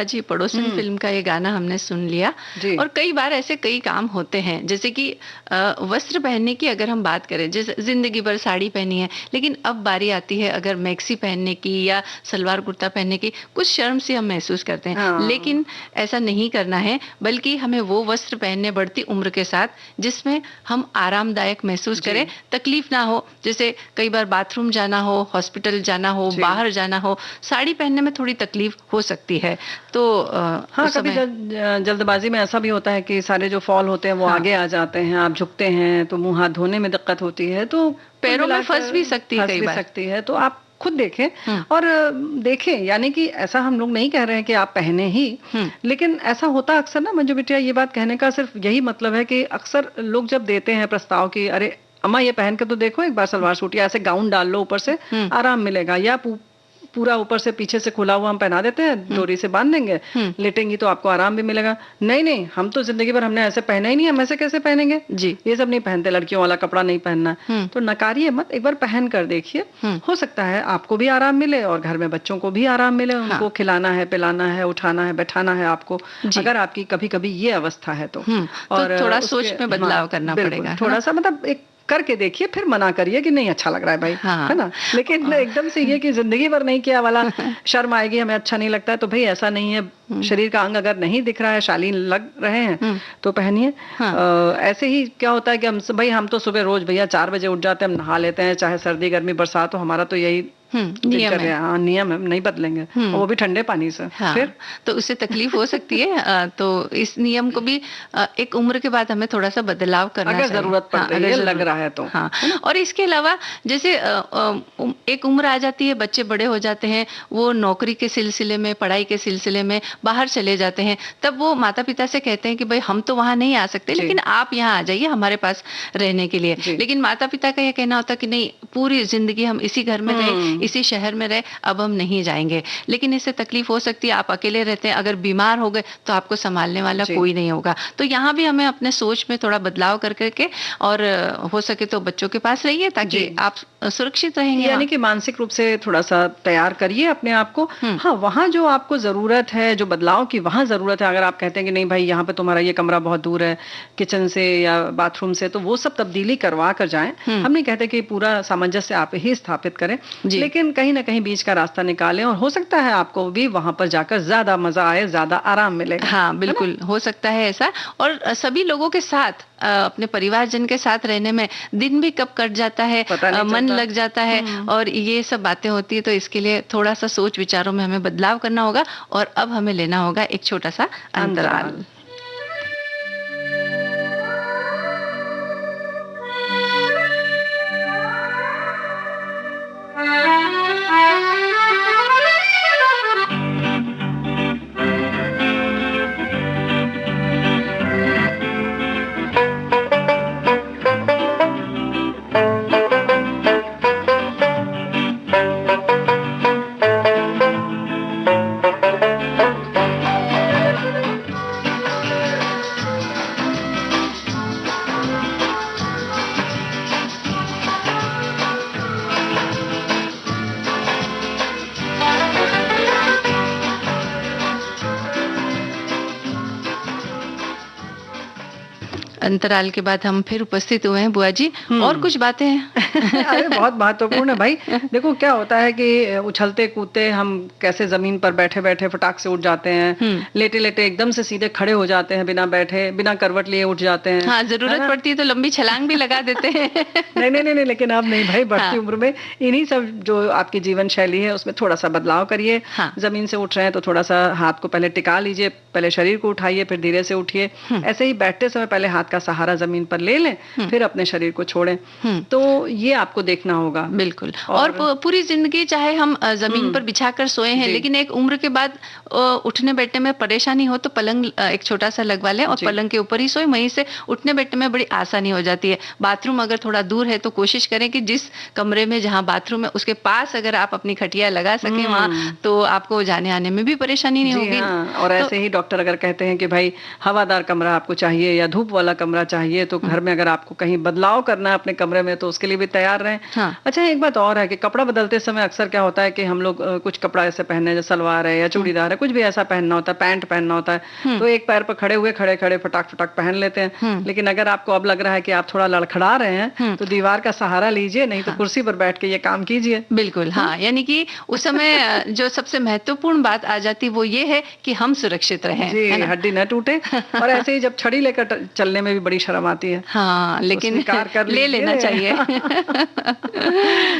जी, पड़ोसन फिल्म का ये गाना हमने सुन लिया। जी। और कई बार ऐसे कई काम होते हैं, जैसे कि वस्त्र पहनने की अगर हम बात करें, जैसे जिंदगी भर साड़ी पहनी है, लेकिन अब बारी आती है अगर मैक्सी पहनने की या सलवार कुर्ता पहनने की, कुछ शर्म सी हम महसूस करते हैं। हाँ। लेकिन ऐसा नहीं करना है, बल्कि हमें वो वस्त्र पहनने बढ़ती उम्र के साथ जिसमें हम आरामदायक महसूस जी। करें, तकलीफ ना हो। जैसे कई बार बाथरूम जाना हो, हॉस्पिटल जाना हो, जी। बाहर जाना हो, साड़ी पहनने में थोड़ी तकलीफ हो सकती है। तो हाँ, उस कभी समय जल्दबाजी में ऐसा भी होता है कि सारे जो फॉल होते हैं वो हाँ, आगे आ जाते हैं, आप झुकते हैं तो मुंह हाथ धोने में दिक्कत होती है, तो कुल पैरों में फंस भी मिलाकर सकती है फंस कई भी बार। सकती है। तो आप खुद देखें हम्म। और देखें, यानी कि ऐसा हम लोग नहीं कह रहे हैं कि आप पहने ही, हम्म। लेकिन ऐसा होता अक्सर ना मंजू बिटिया, ये बात कहने का सिर्फ यही मतलब है कि अक्सर लोग जब देते हैं प्रस्ताव कि अरे अम्मा ये पहन के तो देखो एक बार सलवार सूट या ऐसे गाउन डाल लो, ऊपर से हम्म। आराम मिलेगा, या पूरा ऊपर से पीछे से खुला हुआ हम पहना देते हैं, डोरी से बांध देंगे, लेटेंगी तो आपको आराम भी मिलेगा। नहीं नहीं, हम तो जिंदगी भर हमने ऐसे पहना ही नहीं, हम ऐसे कैसे पहनेंगे जी। ये सब नहीं पहनते, लड़कियों वाला कपड़ा नहीं पहनना। तो नकारिए मत, एक बार पहन कर देखिए, हो सकता है आपको भी आराम मिले और घर में बच्चों को भी आराम मिले। उनको हाँ। खिलाना है, पिलाना है, उठाना है, बैठाना है आपको, जी। अगर आपकी कभी कभी ये अवस्था है तो। तो थोड़ा सोच में बदलाव करना बिल्कुल, पड़ेगा, है थोड़ा ना? सा मतलब एक करके देखिए, फिर मना करिए कि नहीं अच्छा लग रहा है भाई, हाँ। है ना। लेकिन एकदम से ये कि जिंदगी भर नहीं किया वाला, शर्म आएगी, हमें अच्छा नहीं लगता है, तो भाई ऐसा नहीं है। शरीर का अंग अगर नहीं दिख रहा है, शालीन लग रहे हैं तो पहनिए। ऐसे ही क्या होता है कि हम तो सुबह रोज भैया 4 बजे उठ जाते हैं, हम नहा लेते हैं, चाहे सर्दी गर्मी बरसात हो, हमारा तो यही नियम है। हाँ, नियम है, नहीं बदलेंगे, और वो भी ठंडे पानी से। हाँ, फिर तो उससे तकलीफ हो सकती है। तो इस नियम को भी एक उम्र के बाद हमें थोड़ा सा बदलाव करना अगर चाहिए, जरूरत पड़ रही है, लग रहा है तो। हाँ। और इसके अलावा जैसे एक उम्र आ जाती है, बच्चे बड़े हो जाते हैं, वो नौकरी के सिलसिले में, पढ़ाई के सिलसिले में बाहर चले जाते हैं, तब वो माता पिता से कहते हैं कि भाई हम तो वहां नहीं आ सकते, लेकिन आप यहाँ आ जाइए हमारे पास रहने के लिए। लेकिन माता पिता का यह कहना होता कि नहीं, पूरी जिंदगी हम इसी घर में रहे, इसी शहर में रहे, अब हम नहीं जाएंगे। लेकिन इससे तकलीफ हो सकती है, आप अकेले रहते हैं, अगर बीमार हो गए तो आपको संभालने वाला कोई नहीं होगा। तो यहाँ भी हमें अपने सोच में थोड़ा बदलाव कर करके, और हो सके तो बच्चों के पास रहिए ताकि आप सुरक्षित रहेंगे। यानी कि मानसिक रूप से थोड़ा सा तैयार करिए अपने आप को। हाँ, वहाँ जो आपको जरूरत है, जो बदलाव की वहाँ जरूरत है, अगर आप कहते हैं कि नहीं भाई यहाँ पे तुम्हारा ये कमरा बहुत दूर है किचन से या बाथरूम से, तो वो सब तब्दीली करवा कर जाएं। हम नहीं कहते कि पूरा सामंजस्य आप ही स्थापित करें, लेकिन कहीं ना कहीं बीच का रास्ता निकालें, और हो सकता है आपको भी वहां पर जाकर ज्यादा मजा आए, ज्यादा आराम मिलेगा। हाँ, बिल्कुल हो सकता है ऐसा। और सभी लोगों के साथ, अपने परिवारजन के साथ रहने में दिन भी कब कट जाता है, मन लग जाता है, और ये सब बातें होती है। तो इसके लिए थोड़ा सा सोच विचारों में हमें बदलाव करना होगा, और अब हमें लेना होगा एक छोटा सा अंतराल। अंतराल के बाद हम फिर उपस्थित हुए हैं बुआ जी, और कुछ बातें हैं। अरे बहुत महत्वपूर्ण है भाई। देखो क्या होता है कि उछलते कूदते हम कैसे जमीन पर बैठे बैठे फटाक से उठ जाते हैं, लेटे लेटे एकदम से सीधे खड़े हो जाते हैं, बिना बैठे बिना करवट लिए उठ जाते हैं। हाँ, जरूरत पड़ती है तो लंबी छलांग भी लगा देते हैं। नहीं नहीं नहीं, लेकिन अब नहीं भाई, बढ़ती उम्र में इन्हीं सब जो आपकी जीवन शैली है उसमें थोड़ा सा बदलाव करिए। जमीन से उठ रहे हैं तो थोड़ा सा हाथ को पहले टिका लीजिए, पहले शरीर को उठाइए, फिर धीरे से उठिए। ऐसे ही बैठते समय पहले हाथ का सहारा जमीन पर ले लें, फिर अपने शरीर को छोड़ें। तो ये आपको देखना होगा। बिल्कुल। और पूरी जिंदगी चाहे हम जमीन पर बिछाकर सोए हैं, लेकिन एक उम्र के बाद उठने बैठने में परेशानी हो तो पलंग एक छोटा सा लगवा लें और पलंग के ऊपर ही सोए, वहीं से उठने बैठने में बड़ी आसानी हो जाती है। बाथरूम अगर थोड़ा दूर है तो कोशिश करें कि जिस कमरे में जहां बाथरूम है उसके पास अगर आप अपनी खटिया लगा सकें वहां, तो आपको जाने आने में भी परेशानी नहीं होगी। और ऐसे ही डॉक्टर अगर कहते हैं कि भाई हवादार कमरा आपको चाहिए या धूप वाला कमरा चाहिए, तो घर में अगर आपको कहीं बदलाव करना है अपने कमरे में तो उसके लिए भी तैयार रहें। हाँ। अच्छा, एक बात और है कि कपड़ा बदलते समय अक्सर क्या होता है कि हम लोग कुछ कपड़ा ऐसे पहने, जैसे सलवार है या चूड़ीदार है, कुछ भी ऐसा पहनना होता है, पैंट पहनना होता है, तो एक पैर पर खड़े हुए खड़े खड़े फटाक फटाक पहन लेते हैं। लेकिन अगर आपको अब लग रहा है कि आप थोड़ा लड़खड़ा रहे हैं, तो दीवार का सहारा लीजिए, नहीं तो कुर्सी पर बैठ के ये काम कीजिए। बिल्कुल, हाँ, यानी कि उस समय जो सबसे महत्वपूर्ण बात आ जाती वो ये है कि हम सुरक्षित रहें, जी, है ना? हड्डी न टूटे। और ऐसे ही जब छड़ी लेकर चलने में भी बड़ी शर्म आती है, हाँ, तो लेकिन स्वीकार कर ले लेना लीजिए। चाहिए।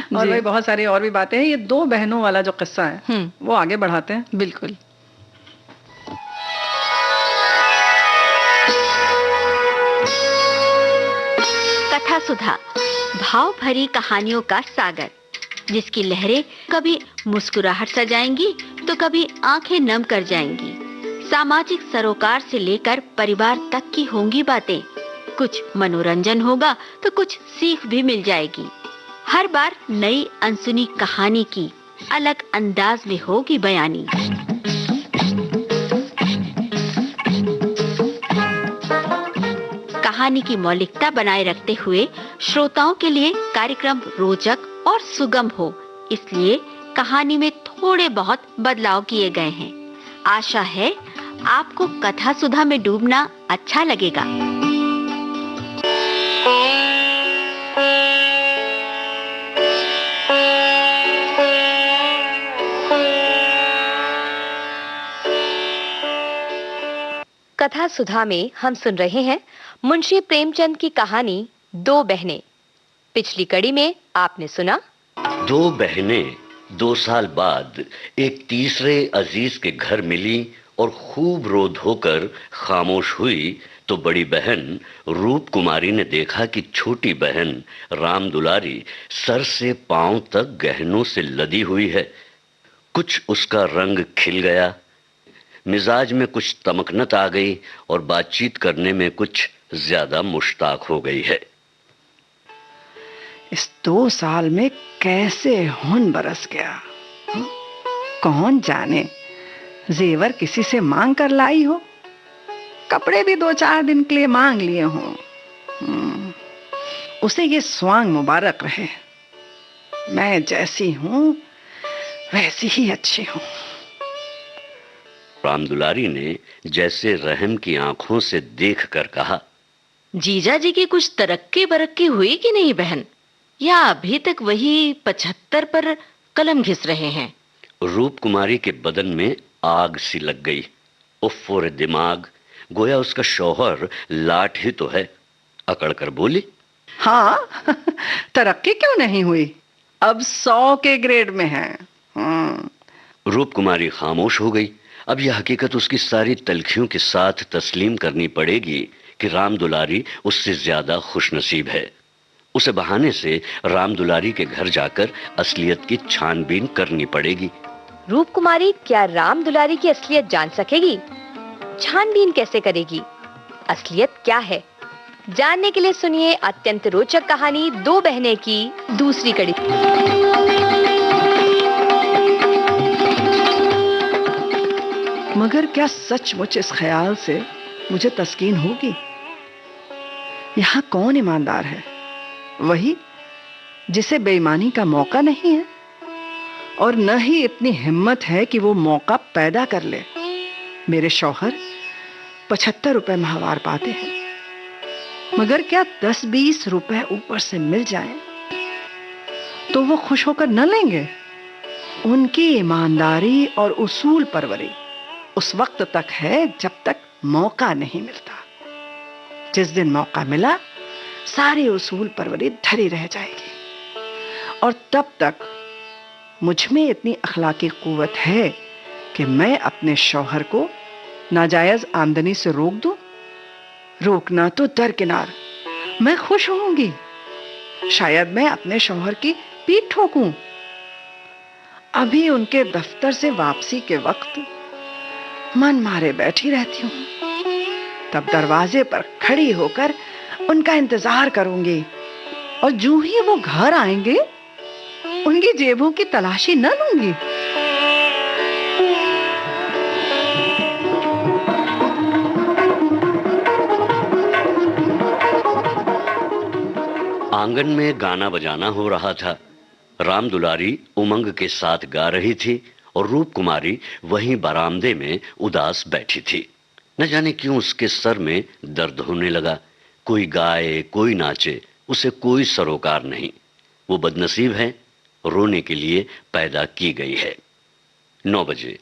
और जी। भाई बहुत सारी और भी बातें हैं। ये दो बहनों वाला जो किस्सा है वो आगे बढ़ाते हैं। बिल्कुल। कथा सुधा, भाव भरी कहानियों का सागर, जिसकी लहरें कभी मुस्कुराहट सजाएंगी तो कभी आंखें नम कर जाएंगी। सामाजिक सरोकार से लेकर परिवार तक की होंगी बातें। कुछ मनोरंजन होगा तो कुछ सीख भी मिल जाएगी। हर बार नई अनसुनी कहानी की अलग अंदाज में होगी बयानी। कहानी की मौलिकता बनाए रखते हुए श्रोताओं के लिए कार्यक्रम रोचक और सुगम हो, इसलिए कहानी में थोड़े बहुत बदलाव किए गए हैं। आशा है आपको कथा सुधा में डूबना अच्छा लगेगा। कथा सुधा में हम सुन रहे हैं मुंशी प्रेमचंद की कहानी दो बहनें। पिछली कड़ी में आपने सुना दो बहनें 2 साल बाद एक तीसरे अजीज के घर मिली और खूब रो धोकर खामोश हुई तो बड़ी बहन रूप कुमारी ने देखा कि छोटी बहन राम दुलारी सर से पांव तक गहनों से लदी हुई है। कुछ उसका रंग खिल गया, मिजाज में कुछ तमकनत आ गई और बातचीत करने में कुछ ज्यादा मुश्ताक हो गई है। इस 2 साल में कैसे हुन बरस गया, कौन जाने जेवर किसी से मांग कर लाई हो, कपड़े भी 2-4 दिन के लिए मांग लिए हों। उसे ये स्वांग मुबारक रहे। मैं जैसी हूं वैसी ही अच्छी हूं। राम दुलारी ने जैसे रहम की आंखों से देखकर कहा, जीजा जी की कुछ तरक्की बरक्की हुई कि नहीं बहन, या अभी तक वही 75 पर कलम घिस रहे हैं? रूप कुमारी के बदन में आग सी लग गई। उफ़्फ़ रे दिमाग, गोया उसका शौहर लाट ही तो है। अकड़ कर बोली, हाँ, तरक्की क्यों नहीं हुई, अब 100 के ग्रेड में है। रूप कुमारी खामोश हो गई। अब यह हकीकत उसकी सारी तलखियों के साथ तस्लीम करनी पड़ेगी कि राम दुलारी उससे ज्यादा खुशनसीब है। उसे बहाने से राम दुलारी के घर जाकर असलियत की छानबीन करनी पड़ेगी। रूप कुमारी क्या राम दुलारी की असलियत जान सकेगी? छानबीन कैसे करेगी? असलियत क्या है, जानने के लिए सुनिए अत्यंत रोचक कहानी दो बहनें की दूसरी कड़ी। मगर क्या सचमुच इस ख्याल से मुझे तस्कीन होगी? यहाँ कौन ईमानदार है? वही जिसे बेईमानी का मौका नहीं है और न ही इतनी हिम्मत है कि वो मौका पैदा कर ले। मेरे शौहर 75 रुपए माहवार पाते हैं, मगर क्या 10-20 रुपए ऊपर से मिल जाए तो वो खुश होकर न लेंगे? उनकी ईमानदारी और उसूल परवरी उस वक्त तक है जब तक मौका नहीं मिलता। जिस दिन मौका मिला सारी उसूल परवरी धरी रह जाएगी और तब तक मुझ में इतनी अखलाकी कुव्वत है कि मैं अपने शौहर को नाजायज आमदनी से रोक दूं। रोकना तो दरकिनार, मैं खुश होऊंगी। शायद मैं अपने शौहर की पीठ ठोकूं। अभी उनके दफ्तर से वापसी के वक्त मन मारे बैठी रहती हूं, तब दरवाजे पर खड़ी होकर उनका इंतजार करूंगी और जो ही वो घर आएंगे उनकी जेबों की तलाशी न लूंगी। आंगन में गाना बजाना हो रहा था। राम दुलारी उमंग के साथ गा रही थी और रूप कुमारी वहीं बरामदे में उदास बैठी थी। न जाने क्यों उसके सर में दर्द होने लगा। कोई गाए कोई नाचे, उसे कोई सरोकार नहीं। वो बदनसीब है, रोने के लिए पैदा की गई है। 9 बजे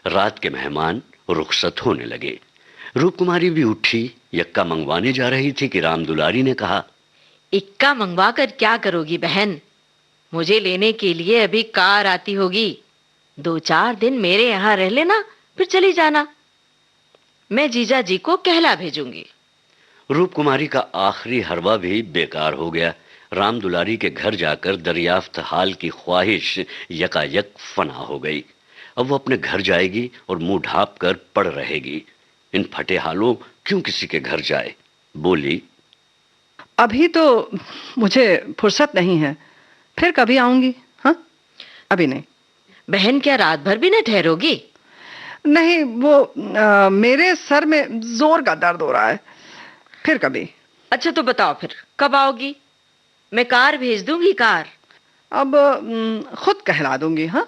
रात के मेहमान रुखसत होने लगे। रूप कुमारी भी उठी, यक्का मंगवाने जा रही थी कि राम दुलारी ने कहा, इक्का मंगवा कर क्या करोगी बहन? मुझे लेने के लिए अभी कार आती होगी। 2-4 दिन मेरे यहाँ रह लेना, फिर चली जाना। मैं जीजा जी को कहला भेजूंगी। रूप कुमारी का आखिरी हरवा भी बेकार हो गया। राम दुलारी के घर जाकर दरियाफ्त हाल की ख्वाहिश यकायक फना हो गई। अब वो अपने घर जाएगी और मुंह ढांप कर पड़ रहेगी। इन फटे हालों क्यों किसी के घर जाए। बोली, अभी तो मुझे फुर्सत नहीं है, फिर कभी आऊंगी। हाँ, अभी नहीं। बहन क्या रात भर भी न ठहरोगी? नहीं, वो मेरे सर में जोर का दर्द हो रहा है, फिर कभी। अच्छा तो बताओ फिर कब आओगी? मैं कार भेज दूंगी। कार अब खुद कहला दूंगी। हाँ।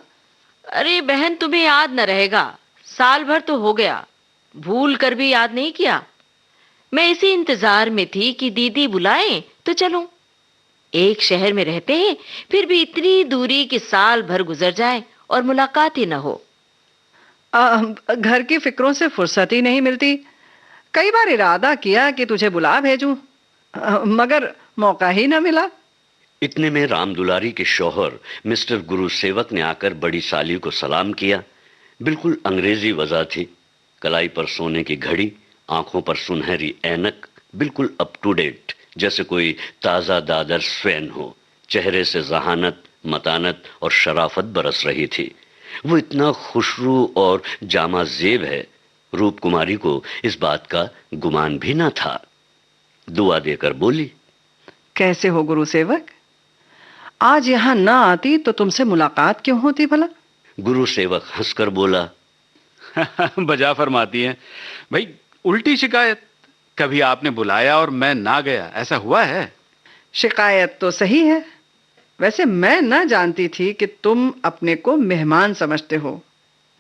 अरे बहन, तुम्हें याद न रहेगा। साल भर तो हो गया, भूल कर भी याद नहीं किया। मैं इसी इंतजार में थी कि दीदी बुलाएं तो चलूं। एक शहर में रहते हैं, फिर भी इतनी दूरी कि साल भर गुजर जाए और मुलाकात ही न हो। घर की फिक्रों से फुर्सत ही नहीं मिलती। कई बार इरादा किया कि तुझे बुला भेजूं, मगर मौका ही न मिला। इतने में राम दुलारी के शौहर मिस्टर गुरु सेवक ने आकर बड़ी साली को सलाम किया। बिल्कुल अंग्रेजी वजह थी। कलाई पर सोने की घड़ी, आंखों पर सुनहरी ऐनक, बिल्कुल अप टू डेट, जैसे कोई ताजा दादर स्वैन हो। चेहरे से जहानत, मतानत और शराफत बरस रही थी। वो इतना खुशरू और जामा जेब है, रूप कुमारी को इस बात का गुमान भी ना था। दुआ देकर बोली, कैसे हो गुरु सेवक? आज यहाँ ना आती तो तुमसे मुलाकात क्यों होती भला? गुरु सेवक हंसकर बोला, बजा फरमाती हैं भाई। उल्टी शिकायत, कभी आपने बुलाया और मैं ना गया, ऐसा हुआ है? शिकायत तो सही है। वैसे मैं न जानती थी कि तुम अपने को मेहमान समझते हो।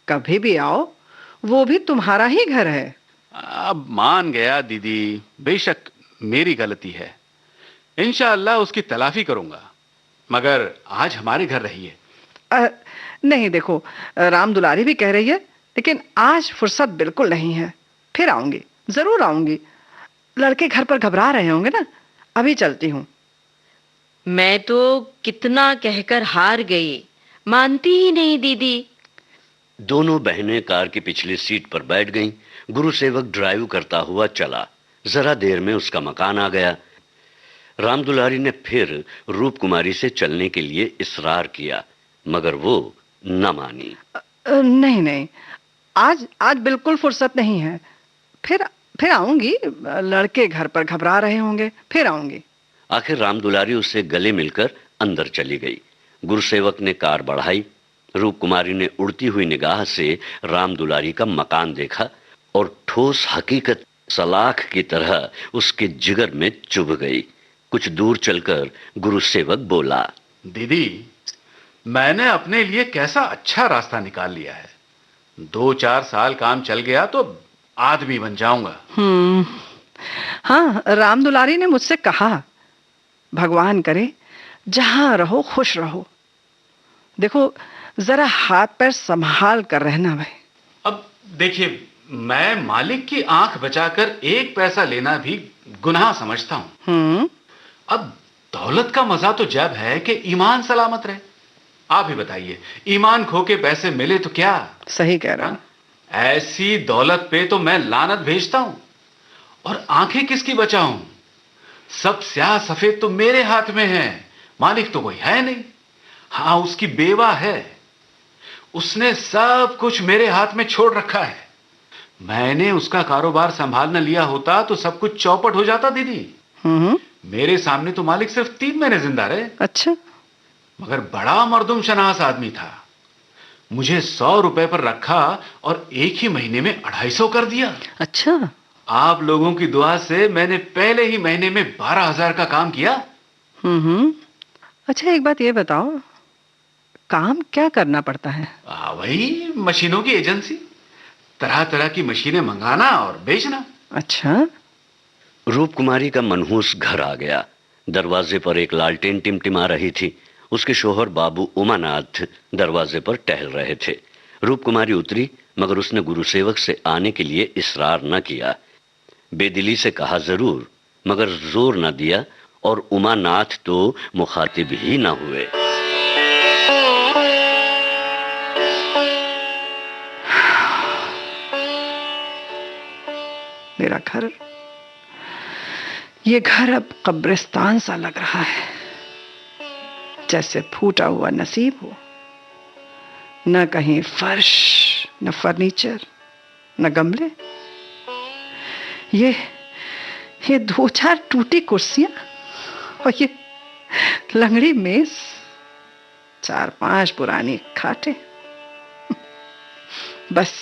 कभी भी आओ, वो भी तुम्हारा ही घर है। अब मान गया दीदी, बेशक मेरी गलती है। इंशाअल्लाह उसकी तलाफी करूंगा, मगर आज हमारे घर रहिए। नहीं, देखो, राम दुलारी भी कह रही है, लेकिन आज फुर्सत बिल्कुल नहीं है। फिर आऊंगी, जरूर आऊंगी। लड़के घर पर घबरा रहे होंगे ना। अभी चलती हूँ। मैं तो कितना कहकर हार गई, मानती ही नहीं दीदी। दोनों बहनें कार की पिछली सीट पर बैठ गईं। गुरु सेवक ड्राइव करता हुआ चला। जरा देर में उसका मकान आ गया। राम दुलारी ने फिर रूप कुमारी से चलने के लिए इसरार किया, मगर वो न मानी। नहीं नहीं, आज बिल्कुल फुर्सत नहीं है। फिर आऊंगी। लड़के घर पर घबरा रहे होंगे, फिर आऊंगी। आखिर राम दुलारी उससे गले मिलकर अंदर चली गई। गुरुसेवक ने कार बढ़ाई। रूप कुमारी ने उड़ती हुई निगाह से राम दुलारी का मकान देखा और ठोस हकीकत सलाख की तरह उसके जिगर में चुभ गई। कुछ दूर चलकर गुरुसेवक बोला, दीदी, मैंने अपने लिए कैसा अच्छा रास्ता निकाल लिया है। 2-4 साल काम चल गया तो आदमी बन जाऊंगा। हाँ, राम दुलारी ने मुझसे कहा, भगवान करे जहां रहो खुश रहो। देखो, जरा हाथ पैर संभाल कर रहना भाई। अब देखिए, मैं मालिक की आंख बचाकर 1 पैसा लेना भी गुनाह समझता हूं। अब दौलत का मजा तो जब है कि ईमान सलामत रहे। आप ही बताइए, ईमान खो के पैसे मिले तो क्या? सही कह रहा हूं। ऐसी दौलत पे तो मैं लानत भेजता हूं। और आंखें किसकी बचाऊं? सब स्याह सफेद तो मेरे हाथ में है, मालिक तो कोई है नहीं। हाँ, उसकी बेवा है, उसने सब कुछ मेरे हाथ में छोड़ रखा है। मैंने उसका कारोबार संभालना लिया होता तो सब कुछ चौपट हो जाता दीदी। मेरे सामने तो मालिक सिर्फ 3 महीने जिंदा रहे। अच्छा। मगर बड़ा मर्दुम शनास आदमी था। मुझे 100 रुपए पर रखा और एक ही महीने में 250 कर दिया। अच्छा। आप लोगों की दुआ से मैंने पहले ही महीने में 12,000 का काम किया। अच्छा, एक बात ये बताओ, काम क्या करना पड़ता है? वही मशीनों की एजेंसी, तरह तरह की मशीनें मंगाना और बेचना। अच्छा। रूप कुमारी का मनहूस घर आ गया। दरवाजे पर एक लालटेन टिमटिमा रही थी। उसके शोहर बाबू उमानाथ दरवाजे पर टहल रहे थे। रूप कुमारी उतरी, मगर उसने गुरुसेवक से आने के लिए इसरार न किया। बेदिली से कहा जरूर, मगर जोर न दिया, और उमानाथ तो मुखातिब ही न हुए। मेरा घर, ये घर अब कब्रिस्तान सा लग रहा है, जैसे फूटा हुआ नसीब हो। न कहीं फर्श, न फर्नीचर, न गमले। ये 2-4 टूटी कुर्सियां और ये लंगड़ी मेज, 4-5 पुरानी खाटे। बस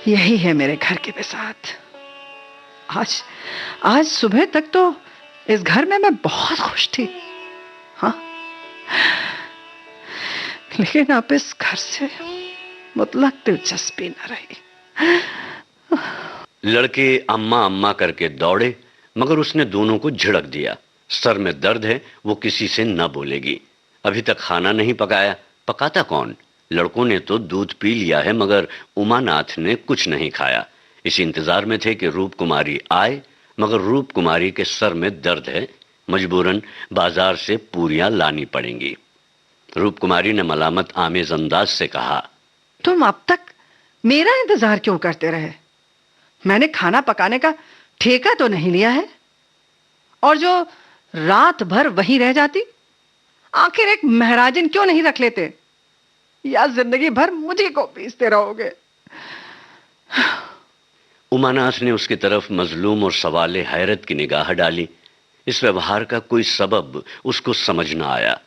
यही है मेरे घर की बिसात। आज सुबह तक तो इस घर में मैं बहुत खुश थी। हाँ, लेकिन अब इस घर से मुतलक दिलचस्पी न रही। लड़के अम्मा अम्मा करके दौड़े, मगर उसने दोनों को झिड़क दिया। सर में दर्द है, वो किसी से न बोलेगी। अभी तक खाना नहीं पकाया, पकाता कौन? लड़कों ने तो दूध पी लिया है, मगर उमानाथ ने कुछ नहीं खाया। इस इंतजार में थे कि रूप कुमारी आए, मगर रूप कुमारी के सर में दर्द है, मजबूरन बाजार से पूरियां लानी पड़ेंगी। रूप कुमारी ने मलामत आमेज अंदाज से कहा, तुम अब तक मेरा इंतजार क्यों करते रहे? मैंने खाना पकाने का ठेका तो नहीं लिया है, और जो रात भर वहीं रह जाती, आखिर एक महराजन क्यों नहीं रख लेते? या जिंदगी भर मुझे को पीसते रहोगे? उमानाथ ने उसकी तरफ मजलूम और सवाले हैरत की निगाह डाली। इस व्यवहार का कोई सबब उसको समझ न आया।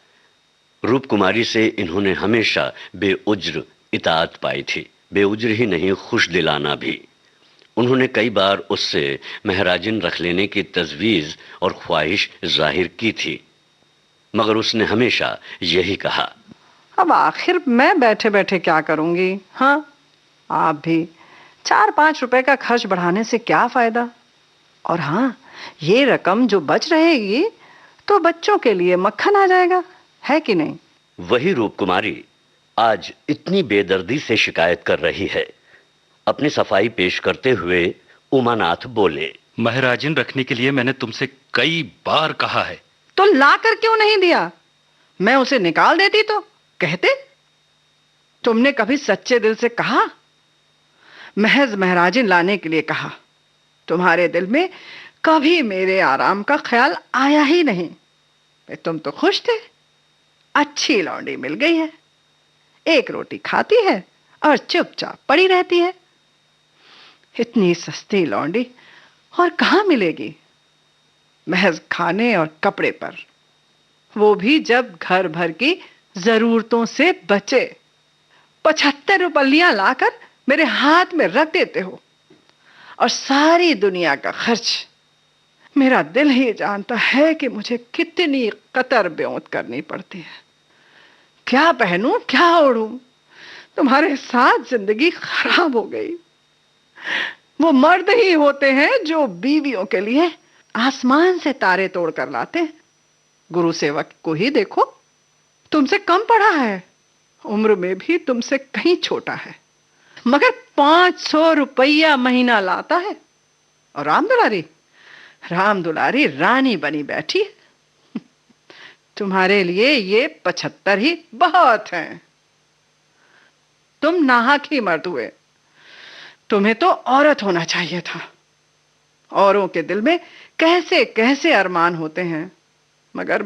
रूप कुमारी से इन्होंने हमेशा बेउज्र इताअत पाई थी, बेउज्र ही नहीं, खुश दिलाना भी। उन्होंने कई बार उससे महराजन रख लेने की तजवीज और ख्वाहिश जाहिर की थी, मगर उसने हमेशा यही कहा, अब आखिर मैं बैठे बैठे क्या करूंगी? हाँ, आप भी 4-5 रुपए का खर्च बढ़ाने से क्या फायदा? और हाँ, ये रकम जो बच रहेगी तो बच्चों के लिए मक्खन आ जाएगा, है कि नहीं? वही रूप कुमारी आज इतनी बेदर्दी से शिकायत कर रही है। अपनी सफाई पेश करते हुए उमानाथ बोले, महराजन रखने के लिए मैंने तुमसे कई बार कहा है। तो लाकर क्यों नहीं दिया? मैं उसे निकाल देती तो कहते। तुमने कभी सच्चे दिल से कहा? महज महराजन लाने के लिए कहा। तुम्हारे दिल में कभी मेरे आराम का ख्याल आया ही नहीं। तुम तो खुश थे, अच्छी लौंडी मिल गई है, एक रोटी खाती है और चुपचाप पड़ी रहती है। इतनी सस्ती लौंडी और कहां मिलेगी? महज खाने और कपड़े पर, वो भी जब घर भर की जरूरतों से बचे। 75 रुपया लाकर मेरे हाथ में रख देते हो, और सारी दुनिया का खर्च मेरा दिल ही जानता है कि मुझे कितनी कतर ब्योंत करनी पड़ती है। क्या पहनूं, क्या ओढ़ूं? तुम्हारे साथ जिंदगी खराब हो गई। वो मर्द ही होते हैं जो बीवियों के लिए आसमान से तारे तोड़ कर लाते हैं। गुरु सेवक को ही देखो, तुमसे कम पढ़ा है, उम्र में भी तुमसे कहीं छोटा है, मगर 500 रुपया महीना लाता है। और राम दुलारी रानी बनी बैठी। तुम्हारे लिए ये 75 ही बहुत हैं। तुम नाहक ही मर्द हुए। तुम्हें तो औरत होना चाहिए था। औरों के दिल में कैसे कैसे अरमान होते हैं, मगर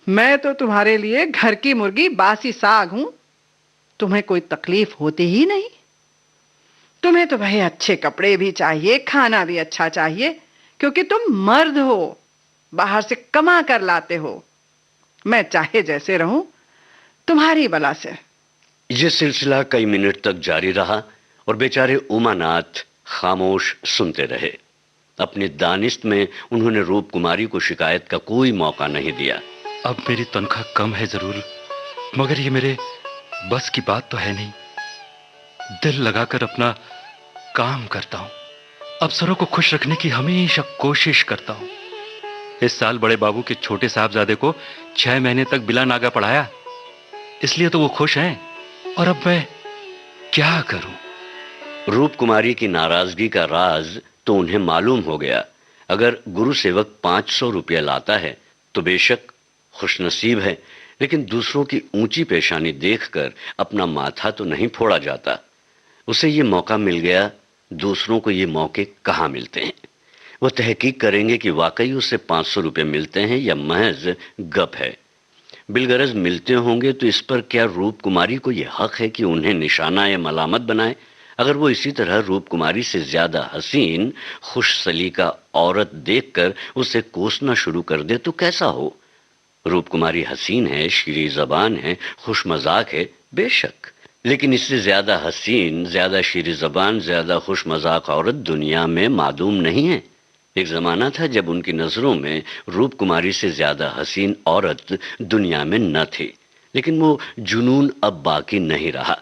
मैं तो तुम्हारे लिए घर की मुर्गी बासी साग हूं। तुम्हें कोई तकलीफ होती ही नहीं। तुम्हें तो भाई अच्छे कपड़े भी चाहिए, खाना भी अच्छा चाहिए, क्योंकि तुम मर्द हो, बाहर से कमा कर लाते हो। मैं चाहे जैसे रहूं, तुम्हारी बला से। यह सिलसिला कई मिनट तक जारी रहा और बेचारे उमानाथ खामोश सुनते रहे। अपनी दानिश में उन्होंने रूप कुमारी को शिकायत का कोई मौका नहीं दिया। अब मेरी तनख्वाह कम है जरूर, मगर ये मेरे बस की बात तो है नहीं। दिल लगाकर अपना काम करता हूं, अफसरों को खुश रखने की हमेशा कोशिश करता हूं। इस साल बड़े बाबू के छोटे साहबजादे को 6 महीने तक बिला नागा पढ़ाया, इसलिए तो वो खुश हैं। और अब मैं क्या करूं? रूप कुमारी की नाराजगी का राज तो उन्हें मालूम हो गया। अगर गुरु सेवक 500 रुपया लाता है तो बेशक खुशनसीब है, लेकिन दूसरों की ऊंची पेशानी देखकर अपना माथा तो नहीं फोड़ा जाता। उसे ये मौका मिल गया, दूसरों को ये मौके कहाँ मिलते हैं। वो तहकीक करेंगे कि वाकई उसे 500 रुपये मिलते हैं या महज गप है। बिलगरज मिलते होंगे तो इस पर क्या रूप कुमारी को यह हक है कि उन्हें निशाना या मलामत बनाए? अगर वो इसी तरह रूप कुमारी से ज्यादा हसीन, खुश सलीका औरत देखकर उसे कोसना शुरू कर दे तो कैसा हो? रूप कुमारी हसीन है, शीरी जबान है, खुश मजाक है, बेशक, लेकिन इससे ज्यादा हसीन, ज्यादा शीरी जबान, ज्यादा खुश मजाक औरत दुनिया में मालूम नहीं है। एक जमाना था जब उनकी नजरों में रूप कुमारी से ज्यादा हसीन औरत दुनिया में न थी, लेकिन वो जुनून अब बाकी नहीं रहा।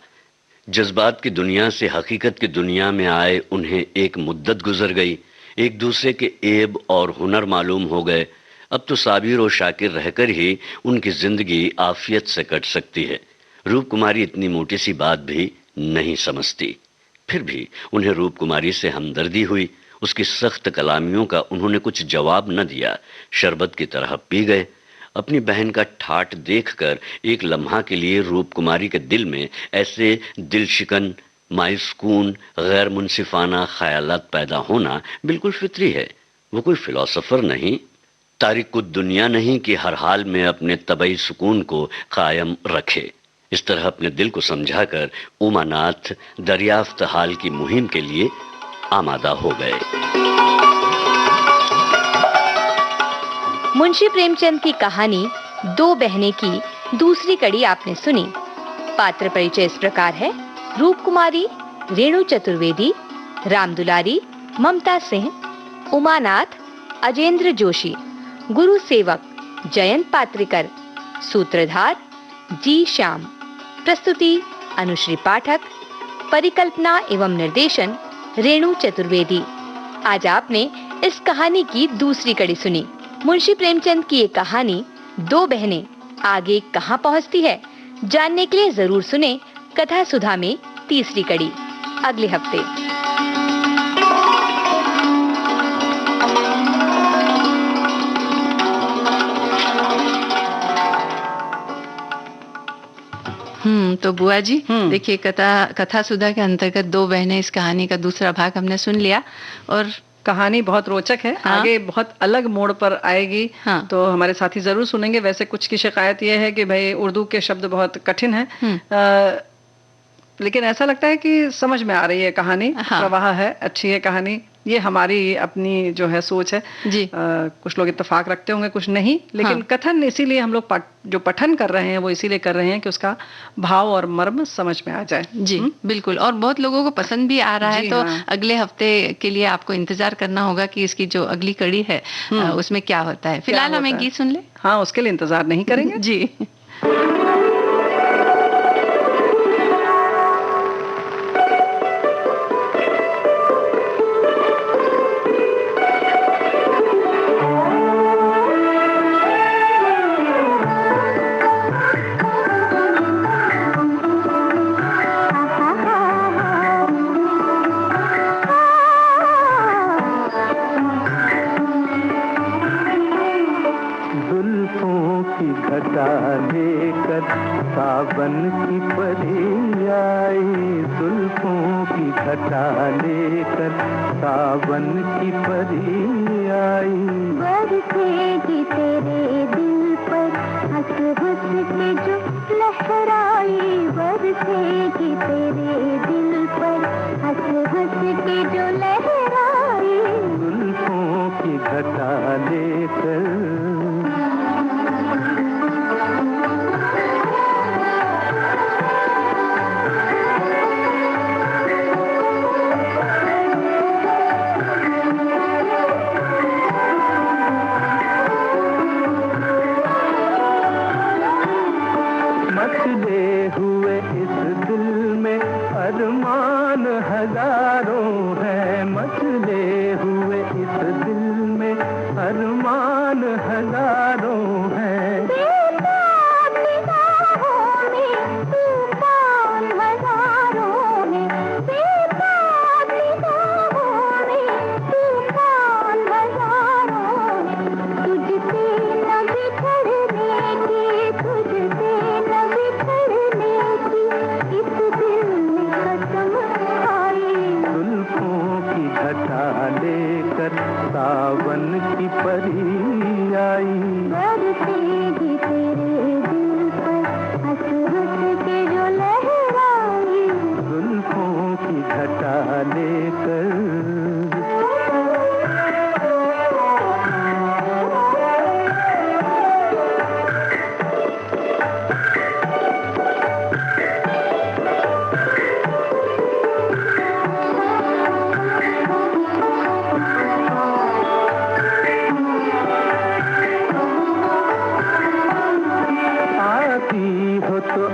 जज्बात की दुनिया से हकीकत की दुनिया में आए उन्हें एक मुद्दत गुजर गई, एक दूसरे के ऐब और हुनर मालूम हो गए। अब तो साबिर और शाकिर रहकर ही उनकी जिंदगी आफियत से कट सकती है। रूप कुमारी इतनी मोटी सी बात भी नहीं समझती, फिर भी उन्हें रूप कुमारी से हमदर्दी हुई। उसकी सख्त कलामियों का उन्होंने कुछ जवाब न दिया, शरबत की तरह पी गए। अपनी बहन का ठाठ देखकर एक लम्हा के लिए रूप कुमारी के दिल में ऐसे दिलशिकन, मायूसकून, गैर मुनसिफाना ख्यालात पैदा होना बिल्कुल फितरी है। वो कोई फिलोसोफर नहीं, तारिकुद दुनिया नहीं कि हर हाल में अपने तबई सुकून को कायम रखे। इस तरह अपने दिल को समझाकर उमानाथ दरियाफ्त हाल की मुहिम के लिए आमादा हो गए। मुंशी प्रेमचंद की कहानी दो बहनें की दूसरी कड़ी आपने सुनी। पात्र परिचय इस प्रकार है: रूप कुमारी रेणु चतुर्वेदी, राम दुलारी ममता सिंह, उमानाथ अजेंद्र जोशी, गुरु सेवक जयंत पात्रिकर, सूत्रधार जी श्याम। प्रस्तुति अनुश्री पाठक, परिकल्पना एवं निर्देशन रेणु चतुर्वेदी। आज आपने इस कहानी की दूसरी कड़ी सुनी। मुंशी प्रेमचंद की ये कहानी दो बहनें आगे कहां पहुंचती है, जानने के लिए जरूर सुने कथा सुधा में तीसरी कड़ी अगले हफ्ते। तो बुआ जी देखिए, कथा सुधा के अंतर्गत दो बहनें, इस कहानी का दूसरा भाग हमने सुन लिया और कहानी बहुत रोचक है। हाँ? आगे बहुत अलग मोड़ पर आएगी। हाँ? तो हमारे साथी जरूर सुनेंगे। वैसे कुछ की शिकायत यह है कि भाई उर्दू के शब्द बहुत कठिन है, लेकिन ऐसा लगता है कि समझ में आ रही है कहानी। हाँ? प्रवाह है, अच्छी है कहानी। ये हमारी अपनी जो है सोच है जी। कुछ लोग इत्तेफाक रखते होंगे, कुछ नहीं, लेकिन हाँ। कथन इसीलिए हम लोग जो पठन कर रहे हैं वो इसीलिए कर रहे हैं कि उसका भाव और मर्म समझ में आ जाए। जी बिल्कुल, और बहुत लोगों को पसंद भी आ रहा है। तो हाँ। अगले हफ्ते के लिए आपको इंतजार करना होगा कि इसकी जो अगली कड़ी है उसमें क्या होता है। फिलहाल हमें गीत सुन ले। हाँ, उसके लिए इंतजार नहीं करेंगे जी। सावन की परी आई, जुल्फों की घटा लेकर सावन की परी आई। बरसेगी तेरे दिल पर हंस हंस के जो लहराई, बरसेगी तेरे दिल पर हंस हंस के जो लहराई। जुल्फों की घटा लेकर सावन की परी आई। बरसेगी तेरे दिल पर हंस हंस के जो लहराई, जुल्फों की घटा लेकर।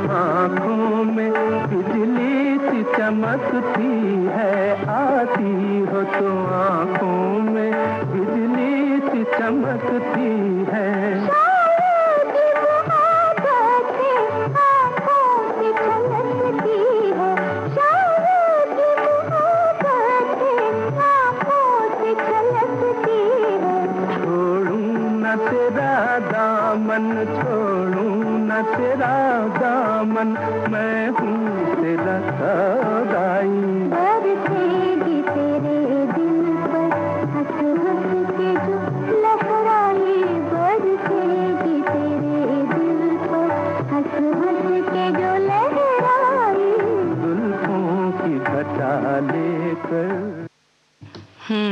आँखों में बिजली सी चमकती है, आती हो तो आँखों में बिजली सी चमकती है। दामन छोड़ूं न तेरा दामन, मैं हूँ तेरा सौदाई। बरसेगी तेरे दिल पर हंस हंस के जो लहराई, बरसेगी तेरे दिल पर हंस हंस के जो लहराई, जुल्फों की घटा लेकर।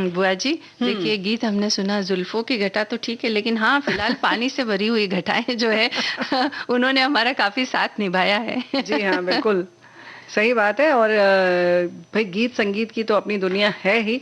बुआ जी देखिए, गीत हमने सुना, जुल्फों की घटा तो ठीक है, लेकिन हाँ फिलहाल पानी से भरी हुई घटाएं जो है उन्होंने हमारा काफी साथ निभाया है। जी हाँ, बिल्कुल सही बात है। और भाई गीत संगीत की तो अपनी दुनिया है ही,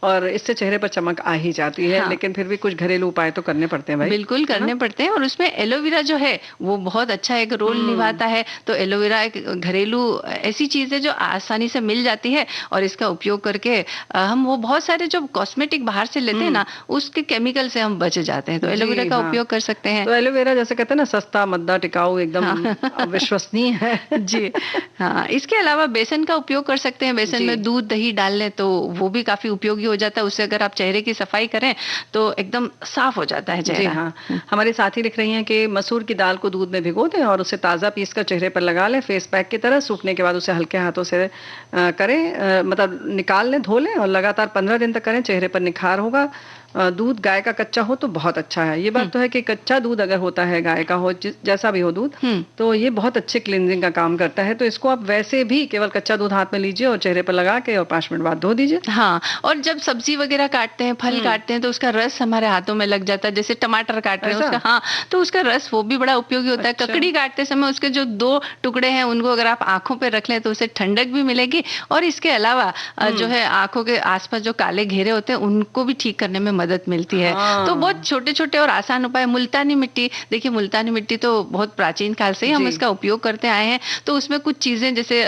और इससे चेहरे पर चमक आ ही जाती है। हाँ। लेकिन फिर भी कुछ घरेलू उपाय तो करने पड़ते हैं भाई। बिल्कुल करने पड़ते हैं, और उसमें एलोवेरा जो है वो बहुत अच्छा एक रोल निभाता है। तो एलोवेरा एक घरेलू ऐसी चीज है जो आसानी से मिल जाती है, और इसका उपयोग करके हम वो बहुत सारे जो कॉस्मेटिक बाहर से लेते हैं ना, उसके केमिकल से हम बच जाते हैं। तो एलोवेरा का उपयोग कर सकते हैं। तो एलोवेरा जैसे कहते हैं ना, सस्ता मद्दा टिकाऊ, एकदम विश्वसनीय है। जी हाँ। इसके अलावा बेसन का उपयोग कर सकते हैं। बेसन में दूध दही डाल लें तो वो भी काफी उपयोगी हो जाता है। उससे अगर आप चेहरे की सफाई करें तो एकदम साफ हो जाता है चेहरा। जी हाँ। हमारे साथी लिख रही हैं कि मसूर की दाल को दूध में भिगो दें और उसे ताज़ा पीस कर चेहरे पर लगा लें, फेस पैक की तरह। सूखने के बाद उसे हल्के हाथों से करें, मतलब निकाल लें, धो लें, और लगातार 15 दिन तक करें, चेहरे पर निखार होगा। दूध गाय का कच्चा हो तो बहुत अच्छा है। ये बात तो है कि कच्चा दूध अगर होता है, गाय का हो, जैसा भी हो दूध, तो ये बहुत अच्छे क्लींजिंग का काम करता है। तो इसको आप वैसे भी केवल कच्चा दूध हाथ में लीजिए और चेहरे पर लगा के और 5 मिनट बाद धो दीजिए। हाँ, और जब सब्जी वगैरह काटते हैं, फल काटते हैं, तो उसका रस हमारे हाथों में लग जाता है। जैसे टमाटर काट रहे हैं उसका, हाँ, तो उसका रस वो भी बड़ा उपयोगी होता है। ककड़ी काटते समय उसके जो 2 टुकड़े हैं उनको अगर आप आंखों पे रख लें तो उसे ठंडक भी मिलेगी, और इसके अलावा जो है आंखों के आसपास जो काले घेरे होते हैं उनको भी ठीक करने में मदद मिलती है। तो बहुत छोटे छोटे और आसान उपाय। मुल्तानी मिट्टी, देखिए मुल्तानी मिट्टी तो बहुत प्राचीन काल से ही हम इसका उपयोग करते आए हैं। तो उसमें कुछ चीजें जैसे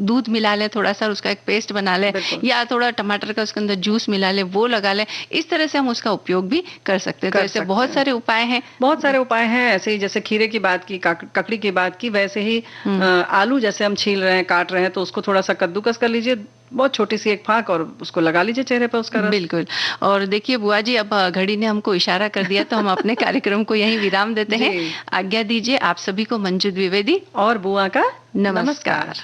दूध मिला लें थोड़ा सा, उसका एक पेस्ट बना लें, या थोड़ा टमाटर का उसके अंदर जूस मिला लें, वो लगा लें। इस तरह से हम उसका उपयोग भी कर सकते हैं। तो ऐसे बहुत सारे उपाय हैं, बहुत सारे उपाय हैं। ऐसे ही जैसे खीरे की बात की, ककड़ी की बात की, वैसे ही आलू जैसे हम छील रहे हैं, काट रहे हैं, तो उसको थोड़ा सा कद्दूकस कर लीजिए, बहुत छोटी सी एक फाक, और उसको लगा लीजिए चेहरे पर उसका रस। बिल्कुल। और देखिए बुआ जी, अब घड़ी ने हमको इशारा कर दिया, तो हम अपने कार्यक्रम को यहीं विराम देते हैं। आज्ञा दीजिए। आप सभी को मंजू द्विवेदी और बुआ का नमस्कार।